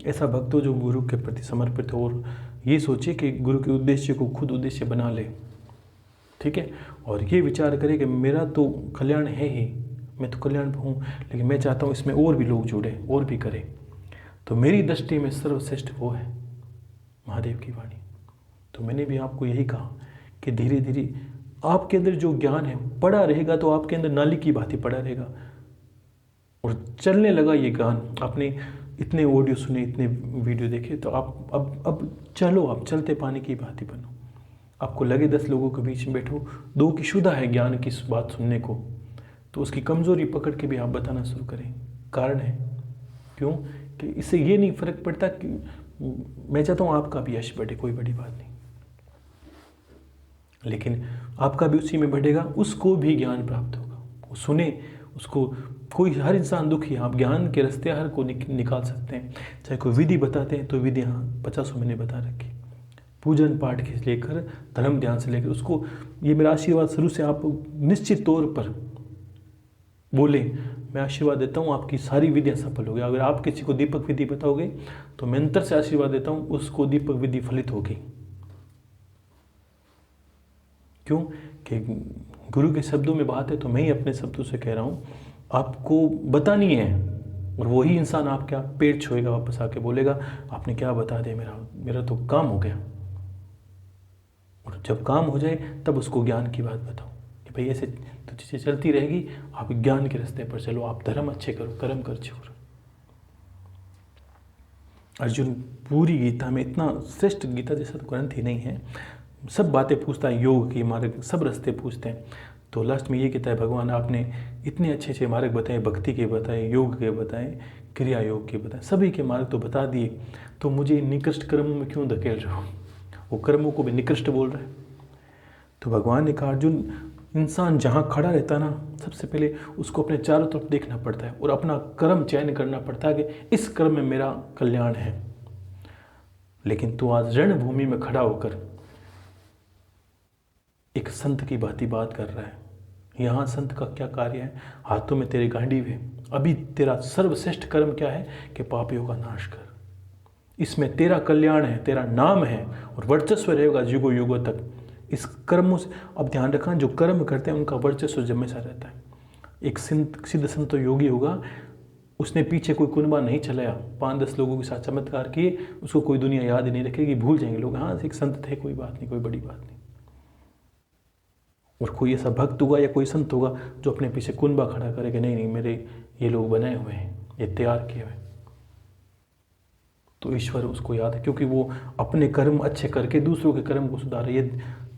[SPEAKER 1] ऐसा भक्त हो जो गुरु के प्रति समर्पित हो और ये सोचे कि गुरु के उद्देश्य को खुद उद्देश्य बना ले, ठीक है। और ये विचार करे कि मेरा तो कल्याण है ही, मैं तो कल्याण पर हूँ, लेकिन मैं चाहता हूँ इसमें और भी लोग जुड़े और भी करें। तो मेरी दृष्टि में सर्वश्रेष्ठ वो है महादेव की वाणी। तो मैंने भी आपको यही कहा कि धीरे धीरे आपके अंदर जो ज्ञान है पड़ा रहेगा, तो आपके अंदर नाली की भांति पड़ा रहेगा और चलने लगा ये ज्ञान। आपने इतने ऑडियो सुने, इतने वीडियो देखे, तो आप अब चलो, आप चलते पानी की भांति बनो। आपको लगे 10 लोगों के बीच में बैठो, 2 की शुदा है ज्ञान की बात सुनने को, तो उसकी कमज़ोरी पकड़ के भी आप बताना शुरू करें। कारण है क्यों कि इससे ये नहीं फ़र्क पड़ता कि मैं चाहता हूँ आपका भी यश बढ़े, कोई बड़ी बात नहीं, लेकिन आपका भी उसी में बढ़ेगा, उसको भी ज्ञान प्राप्त होगा। वो सुने, उसको कोई, हर इंसान दुखी है, आप ज्ञान के रास्ते हर को निकाल सकते हैं। चाहे कोई विधि बताते हैं तो विधि हाँ 50 मैंने बता रखी, पूजन पाठ से लेकर धर्म ध्यान से लेकर, उसको ये मेरा आशीर्वाद शुरू से आप निश्चित तौर पर बोले, मैं आशीर्वाद देता हूँ आपकी सारी विधियाँ सफल होगी। अगर आप किसी को दीपक विधि बताओगे तो मैं अंतर से आशीर्वाद देता हूँ उसको दीपक विधि फलित होगी। क्यों कि गुरु के शब्दों में बात है, तो मैं ही अपने शब्दों से कह रहा हूँ, आपको बतानी है। और वही इंसान आपका पेट छुएगा, वापस आके बोलेगा आपने क्या बता दिया, मेरा तो काम हो गया। और जब काम हो जाए तब उसको ज्ञान की बात बताओ कि भाई ऐसे तो चीज़ें चलती रहेगी, आप ज्ञान के रास्ते पर चलो, आप धर्म अच्छे करो, कर्म कर छोड़ो। अर्जुन पूरी गीता में, इतना श्रेष्ठ गीता जैसा तो ग्रंथ ही नहीं है, सब बातें पूछता है, योग की मार्ग, सब रास्ते पूछते हैं। तो लास्ट में ये कहता है भगवान आपने इतने अच्छे अच्छे मार्ग बताए, भक्ति के बताए, योग के बताए, क्रिया योग के बताए, सभी के मार्ग तो बता दिए, तो मुझे निकृष्ट कर्मों में क्यों धकेल रहे हो। वो कर्मों को भी निकृष्ट बोल रहा है। तो भगवान ने कहा अर्जुन इंसान जहाँ खड़ा रहता है ना, सबसे पहले उसको अपने चारों तरफ देखना पड़ता है और अपना कर्म चयन करना पड़ता है कि इस कर्म में मेरा कल्याण है। लेकिन तू आज रणभूमि में खड़ा होकर एक संत की भांति बात कर रहा है। यहाँ संत का क्या कार्य है? हाथों में तेरे गांडीव है। अभी तेरा सर्वश्रेष्ठ कर्म क्या है कि पापियों का नाश कर। इसमें तेरा कल्याण है, तेरा नाम है और वर्चस्व रहेगा युगों युगों तक। इस कर्मों से अब ध्यान रखना, जो कर्म करते हैं उनका वर्चस्व हमेशा रहता है। एक सिद्ध संत योगी होगा, उसने पीछे कोई कुनबा नहीं चलाया, 5-10 लोगों के साथ चमत्कार किए, उसको कोई दुनिया याद ही नहीं रखेगी, भूल जाएंगे लोग, हाँ एक संत थे, कोई बात नहीं, कोई बड़ी बात नहीं। और कोई ऐसा भक्त होगा या कोई संत होगा जो अपने पीछे कुनबा खड़ा करेगा, नहीं नहीं मेरे ये लोग बनाए हुए हैं, ये तैयार किए हुए, तो ईश्वर उसको याद है, क्योंकि वो अपने कर्म अच्छे करके दूसरों के कर्म को सुधारे।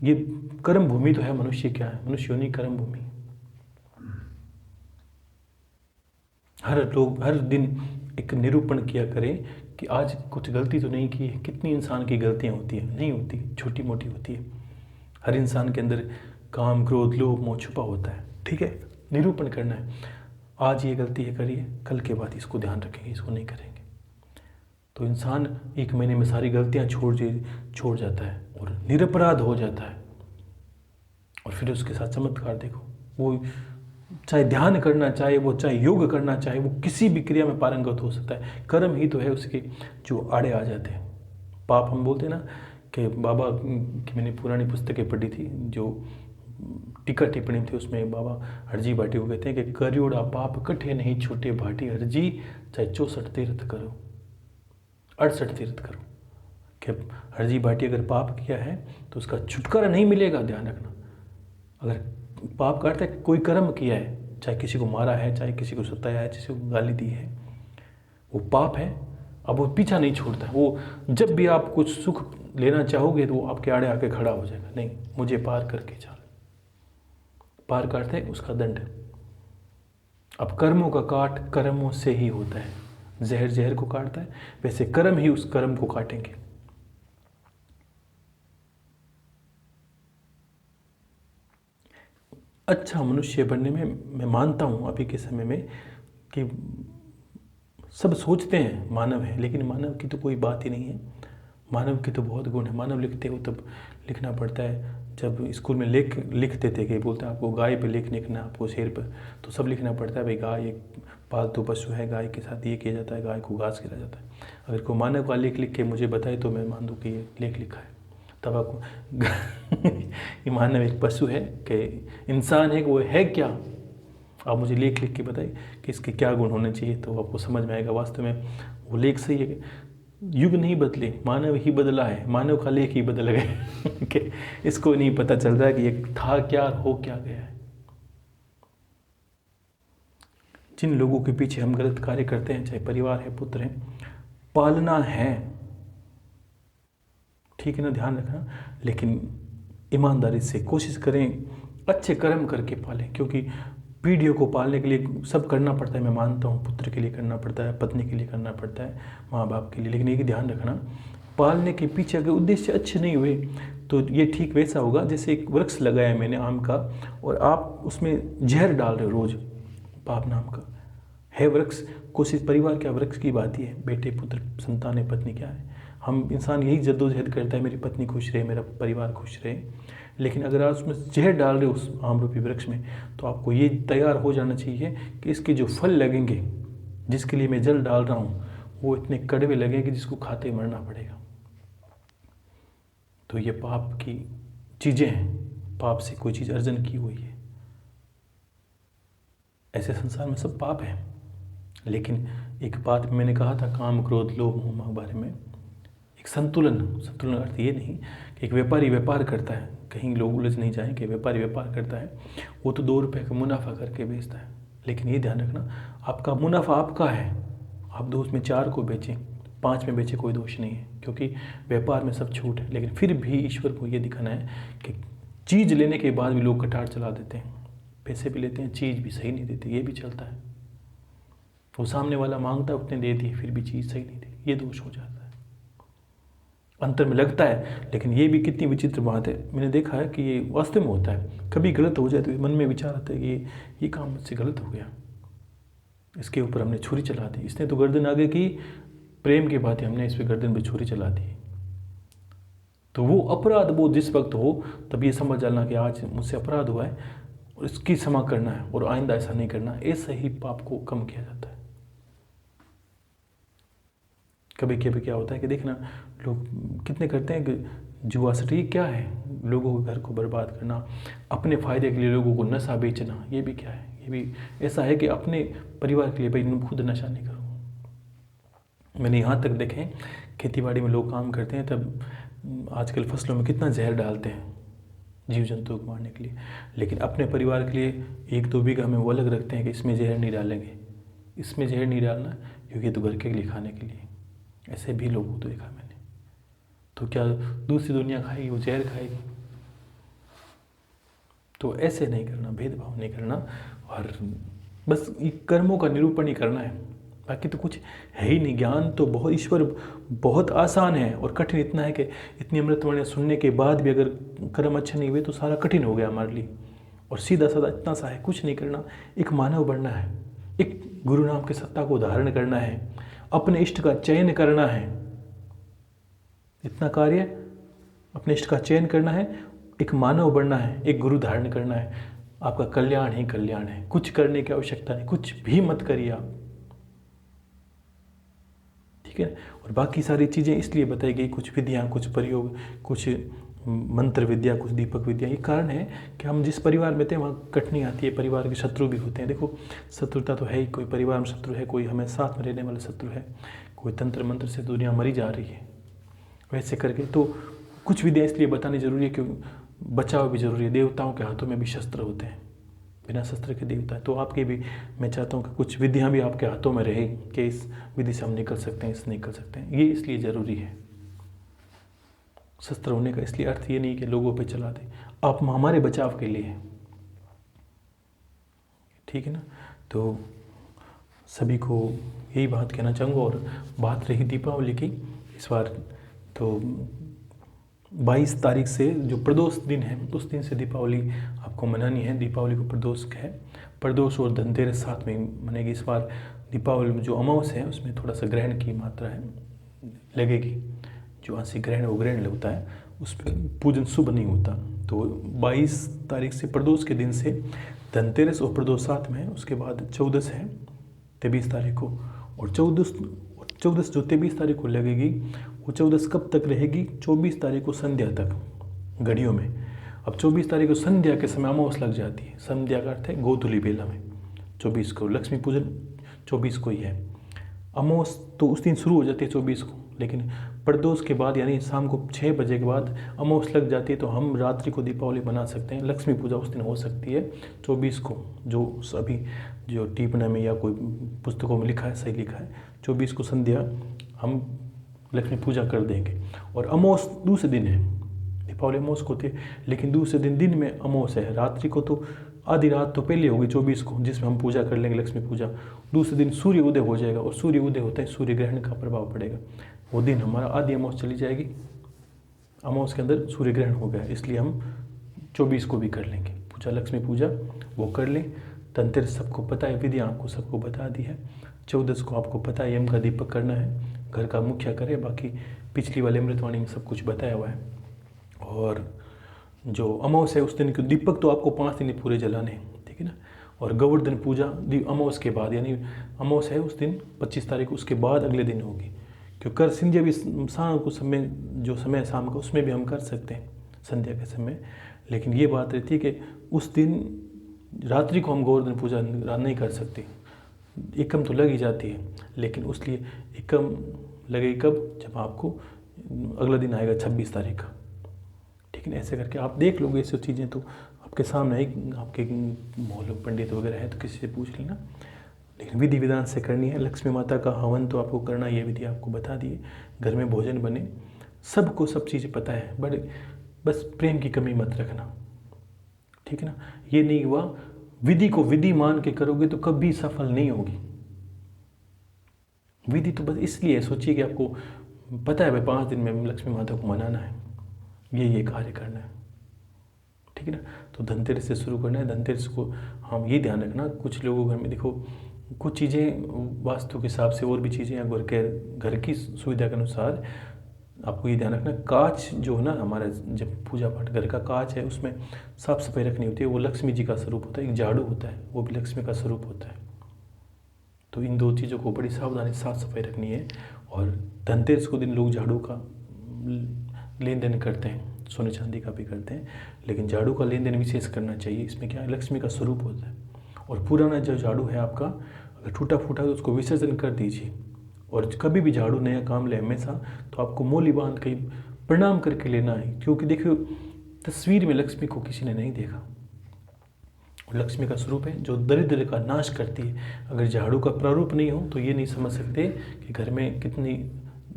[SPEAKER 1] ये कर्म भूमि तो है मनुष्य, क्या है मनुष्य योनि कर्म भूमि। हर दिन एक निरूपण किया करें कि आज कुछ गलती तो नहीं की है। कितनी इंसान की गलतियां होती है, नहीं होती, छोटी मोटी होती है। हर इंसान के अंदर काम, क्रोध, लोभ, मोह छुपा होता है, ठीक है। निरूपण करना है, आज ये गलती है करिए, कल के बाद इसको ध्यान रखेंगे, इसको नहीं करेंगे। तो इंसान 1 महीने में सारी गलतियां छोड़ जाता है और निरपराध हो जाता है। और फिर उसके साथ चमत्कार देखो, वो चाहे ध्यान करना चाहे, वो चाहे योग करना चाहे, वो किसी भी क्रिया में पारंगत हो सकता है। कर्म ही तो है उसके जो आड़े आ जाते हैं। पाप हम बोलते हैं ना कि बाबा की मैंने पुरानी पुस्तकें पढ़ी थी, जो टीका टिप्पणी थी, उसमें बाबा हरजी भाटी को कहते हैं कि करियोड़ा पाप कठे नहीं छोटे भाटी हरजी, चाहे 64 तीर्थ करो, 68 तीर्थ करो। कि हरजी भाटी अगर पाप किया है तो उसका छुटकारा नहीं मिलेगा, ध्यान रखना। अगर पाप का अर्थ है कोई कर्म किया है, चाहे किसी को मारा है, चाहे किसी को सताया है, किसी को गाली दी है, वो पाप है। अब वो पीछा नहीं छोड़ता, वो जब भी आप कुछ सुख लेना चाहोगे तो वो आपके आड़े आके खड़ा हो जाएगा, नहीं मुझे पार करके चल। पार का अर्थ है उसका दंड। अब कर्मों का काट कर्मों से ही होता है, जहर जहर को काटता है, वैसे कर्म ही उस कर्म को काटेंगे। अच्छा मनुष्य बनने में मैं मानता हूँ अभी के समय में कि सब सोचते हैं मानव है, लेकिन मानव की तो कोई बात ही नहीं है। मानव के तो बहुत गुण है। मानव लिखते हो तब लिखना पड़ता है, जब स्कूल में लिखते थे कि बोलते हैं आपको गाय पे लेख लिखना, आपको शेर पर, तो सब लिखना पड़ता है भाई गाय एक पालतू पशु है, गाय के साथ ये किया जाता है, गाय को घास खिलाया जाता है। अगर कोई मानव का लिख के मुझे बताए तो मैं मान दूँ कि ये लेख लिखा है। तब आपको ये मानव एक पशु है कि इंसान है कि वो है क्या, आप मुझे लेख लिख के बताइए कि इसके क्या गुण होने चाहिए, तो आपको समझ में आएगा वास्तव में वो लेख सही है। युग नहीं बदले, मानव ही बदला है, मानव का लेख ही बदल गए कि इसको नहीं पता चल रहा है कि ये था क्या, हो क्या गया है। जिन लोगों के पीछे हम गलत कार्य करते हैं, चाहे परिवार है, पुत्र है, पालना है, ठीक है ना, ध्यान रखना, लेकिन ईमानदारी से कोशिश करें, अच्छे कर्म करके पालें। क्योंकि पीढ़ियों को पालने के लिए सब करना पड़ता है, मैं मानता हूँ, पुत्र के लिए करना पड़ता है, पत्नी के लिए करना पड़ता है, माँ बाप के लिए, लेकिन एक ध्यान रखना, पालने के पीछे अगर उद्देश्य अच्छे नहीं हुए तो ये ठीक वैसा होगा जैसे एक वृक्ष लगाया मैंने आम का, और आप उसमें जहर डाल रहे हो रोज, पाप नाम का है वृक्ष। कोशिश परिवार क्या वृक्ष की बात ही है, बेटे पुत्र संतान है, पत्नी क्या है, हम इंसान यही जद्दोजहद करता है मेरी पत्नी खुश रहे, मेरा परिवार खुश रहे। लेकिन अगर आप उसमें जहर डाल रहे हो उस आम रूपी वृक्ष में, तो आपको ये तैयार हो जाना चाहिए कि इसके जो फल लगेंगे, जिसके लिए मैं जल डाल रहा हूँ, वो इतने कड़वे लगेंगे जिसको खाते मरना पड़ेगा। तो ये पाप की चीज़ें हैं, पाप से कोई चीज़ अर्जन की हुई है। ऐसे संसार में सब पाप है, लेकिन एक बात मैंने कहा था, काम क्रोध लोभ मोह के बारे में, एक संतुलन अर्थ ये नहीं कि एक व्यापारी व्यापार करता है, कहीं लोग उलझ नहीं जाएं कि व्यापारी व्यापार करता है वो तो 2 रुपये का मुनाफा करके बेचता है। लेकिन ये ध्यान रखना, आपका मुनाफा आपका है, आप 2 में 4 को बेचें, 5 में बेचें, कोई दोष नहीं है, क्योंकि व्यापार में सब छूट है। लेकिन फिर भी ईश्वर को ये दिखाना है कि चीज़ लेने के बाद भी लोग कटार चला देते हैं, पैसे भी लेते हैं, चीज़ भी सही नहीं देते, ये भी चलता है। वो सामने वाला मांगता है, उतने दे दिए, फिर भी चीज़ सही नहीं दी, ये दोष हो जाता है। अंतर में लगता है, लेकिन ये भी कितनी विचित्र बात है। मैंने देखा है कि ये वास्तव में होता है। कभी गलत हो जाए तो मन में विचार आता है कि ये काम मुझसे गलत हो गया, इसके ऊपर हमने छुरी चला दी, इसने तो गर्दन आगे की, प्रेम की बात है, हमने इस पर गर्दन पे छुरी चला दी। तो वो अपराध वो जिस वक्त हो तब ये समझ जाना कि आज मुझसे अपराध हुआ है और इसकी क्षमा करना है और आइंदा ऐसा नहीं करना। ऐसे ही पाप को कम किया जाता है। कभी कभी क्या होता है कि देखना लोग कितने करते हैं कि जुआसटी क्या है, लोगों के घर को बर्बाद करना, अपने फ़ायदे के लिए लोगों को नशा बेचना, ये भी क्या है, ये भी ऐसा है कि अपने परिवार के लिए भाई खुद नशा नहीं करो। मैंने यहाँ तक देखें खेतीबाड़ी में लोग काम करते हैं तब आजकल फसलों में कितना जहर डालते हैं जीव जंतुओं को मारने के लिए, लेकिन अपने परिवार के लिए 1-2 बीघा में वो अलग रखते हैं कि इसमें जहर नहीं डालेंगे, इसमें जहर नहीं डालना क्योंकि तो घर के लिए खाने के लिए। ऐसे भी लोगों को देखा मैंने। तो क्या दूसरी दुनिया खाएगी, वो जहर खाएगी। तो ऐसे नहीं करना, भेदभाव नहीं करना, और बस कर्मों का निरूपण ही करना है, बाकी तो कुछ है ही नहीं। ज्ञान तो बहुत, ईश्वर बहुत आसान है और कठिन इतना है कि इतनी अमृतवाणी सुनने के बाद भी अगर कर्म अच्छे नहीं हुए तो सारा कठिन हो गया हमारे लिए। और सीधा साधा इतना सा है, कुछ नहीं करना, एक मानव बनना है, एक गुरु नाम की सत्ता को धारण करना है, अपने इष्ट का चयन करना है। इतना कार्य, अपने इष्ट का चयन करना है, एक मानव बनना है, एक गुरु धारण करना है। आपका कल्याण ही कल्याण है, कुछ करने की आवश्यकता नहीं, कुछ भी मत करिए आप, ठीक है। और बाकी सारी चीज़ें इसलिए बताई गई, कुछ विधियाँ, कुछ प्रयोग, कुछ मंत्र विद्या, कुछ दीपक विद्या। ये कारण है कि हम जिस परिवार में थे वहाँ कठिनाई आती है, परिवार के शत्रु भी होते हैं। देखो शत्रुता तो है ही, कोई परिवार में शत्रु है, कोई हमें साथ में रहने वाला शत्रु है, कोई तंत्र मंत्र से दुनिया मरी जा रही है, वैसे करके। तो कुछ विद्या इसलिए बतानी जरूरी है क्योंकि बचाव भी जरूरी है। देवताओं के हाथों में भी शस्त्र होते हैं, बिना शस्त्र के देवता है। तो आपके भी, मैं चाहता हूँ कि कुछ विधियाँ भी आपके हाथों में रहे कि इस विधि से हम निकल सकते हैं, इससे निकल सकते हैं। ये इसलिए ज़रूरी है। शस्त्र होने का इसलिए अर्थ ये नहीं कि लोगों पे चला दें, आप हमारे बचाव के लिए है, ठीक है ना। तो सभी को यही बात कहना चाहूँगा। और बात रही दीपावली की, इस बार तो 22 तारीख से जो प्रदोष दिन है उस दिन से दीपावली आपको मनानी है। दीपावली को प्रदोष है, प्रदोष और धनतेरस साथ में मनेगी। इस बार दीपावली में जो अमावस है उसमें थोड़ा सा ग्रहण की मात्रा है लगेगी, जो आंशिक ग्रहण वो ग्रहण लगता है, उस पर पूजन शुभ नहीं होता। तो 22 तारीख से प्रदोष के दिन से धनतेरस और प्रदोष साथ में है। उसके बाद 14 है 23 तारीख को, और 14 जो 23 तारीख को लगेगी वो 14 कब तक रहेगी, 24 तारीख को संध्या तक घड़ियों में। अब 24 तारीख को संध्या के समय अमावस लग जाती है। संध्या का अर्थ है गोधूली बेला में। 24 को लक्ष्मी पूजन 24 को ही है। अमावस तो उस दिन शुरू हो जाती है 24 को, लेकिन प्रदोष के बाद यानी शाम को 6 बजे के बाद अमावस लग जाती है। तो हम रात्रि को दीपावली बना सकते हैं। लक्ष्मी पूजा उस दिन हो सकती है 24 को, जो अभी जो टिप्पणी में या कोई पुस्तकों में लिखा है, सही लिखा है, 24 को संध्या हम लक्ष्मी पूजा कर देंगे। और अमावस दूसरे दिन है, दीपावली अमावस को होती है, लेकिन दूसरे दिन में अमावस है। रात्रि को तो आधी रात तो पहले होगी 24 को, जिसमें हम पूजा कर लेंगे लक्ष्मी पूजा। दूसरे दिन सूर्य उदय हो जाएगा, और सूर्य उदय होता है सूर्य ग्रहण का प्रभाव पड़ेगा। वो दिन हमारा आधी अमावस चली जाएगी, अमावस के अंदर सूर्य ग्रहण हो गया, इसलिए हम 24 को भी कर लेंगे पूजा, लक्ष्मी पूजा वो कर लें। धनतेरस सबको पता है, विधि आपको सबको बता दी है। 14 को आपको पता है यम का दीपक करना है, घर का मुखिया करे, बाकी पिछली वाले अमृतवाणी में सब कुछ बताया हुआ है। और जो अमावस है उस दिन के दीपक तो आपको 5 दिन पूरे जलाने हैं, ठीक है ना। और गोवर्धन पूजा अमावस के बाद, यानी अमावस है उस दिन 25 तारीख को, उसके बाद अगले दिन होगी। क्योंकि कर संध्या भी शाम को समय, जो समय शाम का, उसमें भी हम कर सकते हैं संध्या के समय। लेकिन ये बात रहती है कि उस दिन रात्रि को हम गोवर्धन पूजा नहीं कर सकते। एकम तो लग ही जाती है, लेकिन उसलिए एकम लगेगी कब, जब आपको अगला दिन आएगा 26 तारीख का, ठीक है ना। ऐसे करके आप देख लोगे, ऐसी चीज़ें तो आपके सामने ही, आपके मोहल्ले पंडित वगैरह है तो किसी से पूछ लेना, लेकिन विधि विधान से करनी है। लक्ष्मी माता का हवन तो आपको करना, ये विधि आपको बता दी है। घर में भोजन बने, सबको सब चीज़ें पता है, बट बस प्रेम की कमी मत रखना, ठीक है ना। ये नहीं हुआ, विधि को विधि मान के करोगे तो कभी सफल नहीं होगी। विधि तो बस इसलिए सोचिए कि आपको पता है भाई 5 दिन में लक्ष्मी माता को मनाना है, ये कार्य करना है, ठीक है ना। तो धनतेरस से शुरू करना है। धनतेरस को हम ये ध्यान रखना, कुछ लोगों घर में देखो कुछ चीज़ें वास्तु के हिसाब से और भी चीज़ें या घर की सुविधा के अनुसार आपको ये ध्यान रखना, कांच जो है ना हमारा जब पूजा पाठ घर का कांच है उसमें साफ सफाई रखनी होती है। वो लक्ष्मी जी का स्वरूप होता है। एक झाड़ू होता है वो भी लक्ष्मी का स्वरूप होता है। तो इन 2 चीज़ों को बड़ी सावधानी साफ सफाई रखनी है। और धनतेरस को दिन लोग झाड़ू का लेन देन करते हैं, सोने चांदी का भी करते हैं, लेकिन झाड़ू का लेन देन विशेष करना चाहिए। इसमें क्या है, लक्ष्मी का स्वरूप होता है। और पुराना जो झाड़ू है आपका अगर टूटा फूटा है तो उसको विसर्जन कर दीजिए। और कभी भी झाड़ू नया काम ले हमेशा तो आपको मोली बांध के प्रणाम करके लेना है, क्योंकि देखियो तस्वीर में लक्ष्मी को किसी ने नहीं देखा। और लक्ष्मी का स्वरूप है जो दरिद्र का नाश करती है। अगर झाड़ू का प्रारूप नहीं हो तो ये नहीं समझ सकते कि घर में कितनी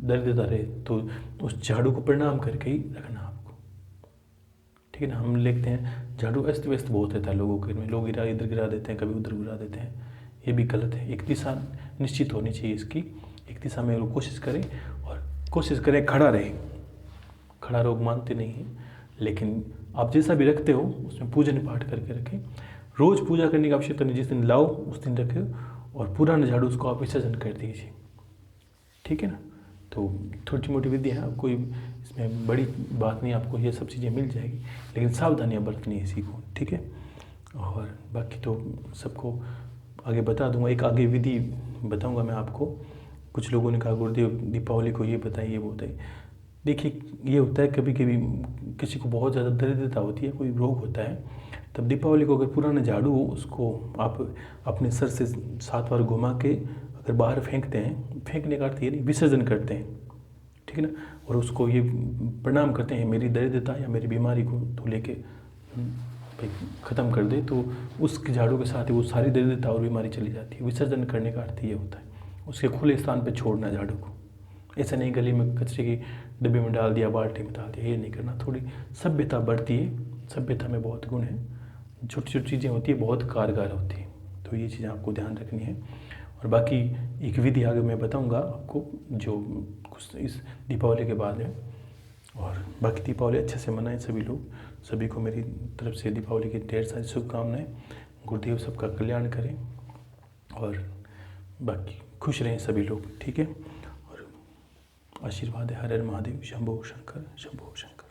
[SPEAKER 1] दरिद्रता रहे। तो उस झाड़ू को प्रणाम करके ही रखना आपको, ठीक है ना। हम लिखते हैं झाड़ू अस्त व्यस्त बहुत रहता है लोगों के घर में, लोग इधर गिरा देते हैं, कभी उधर गिरा देते हैं, ये भी गलत है। एक दिशा निश्चित होनी चाहिए इसकी, एक दिशा में लोग कोशिश करें और कोशिश करें खड़ा रहे। खड़ा लोग मानते नहीं हैं, लेकिन आप जैसा भी रखते हो उसमें पूजन पाठ करके रखें। रोज़ पूजा करने की आवश्यकता नहीं, जिस दिन लाओ उस दिन रखे और पुराना झाड़ू उसको आप विसर्जन कर दीजिए, ठीक है ना। तो छोटी मोटी विधि है, कोई इसमें बड़ी बात नहीं, आपको ये सब चीज़ें मिल जाएगी, लेकिन सावधानियाँ बरतनी है इसी को, ठीक है। और बाकी तो सबको आगे बता दूंगा, एक आगे विधि बताऊंगा मैं आपको। कुछ लोगों ने कहा गुरुदेव दीपावली को ये बताइए वो बताइए। देखिए ये होता है कभी कभी किसी को बहुत ज़्यादा दरिद्रता होती है, कोई रोग होता है, तब दीपावली को अगर पुराना झाड़ू हो उसको आप अपने सर से 7 बार घुमा के अगर बाहर फेंकते हैं, फेंकने का अर्थ ये नहीं विसर्जन करते हैं, ठीक है ना। और उसको ये प्रणाम करते हैं मेरी दरिद्रता या मेरी बीमारी को तो लेके भाई ख़त्म कर दे, तो उस झाड़ू के साथ ही वो सारी दरिद्रता और बीमारी चली जाती है। विसर्जन करने का अर्थ ये होता है, उसके खुले स्थान पर छोड़ना झाड़ू को। ऐसा नहीं गली में कचरे की डिब्बे में डाल दिया, बाल्टी में डाल दिया, ये नहीं करना। थोड़ी सभ्यता बढ़ती है, सभ्यता में बहुत गुण है, छोटी छोटी चीज़ें होती है बहुत कारगर होती है। तो ये चीज़ें आपको ध्यान रखनी है। और बाकी एक विधि आगे मैं बताऊंगा आपको जो कुछ इस दीपावली के बाद है। और बाकी दीपावली अच्छे से मनाएं सभी लोग, सभी को मेरी तरफ से दीपावली की ढेर सारी शुभकामनाएं। गुरुदेव सबका कल्याण करें और बाकी खुश रहें सभी लोग, ठीक है। और आशीर्वाद है। हर हर महादेव, शंभो शंकर, शंभो शंकर।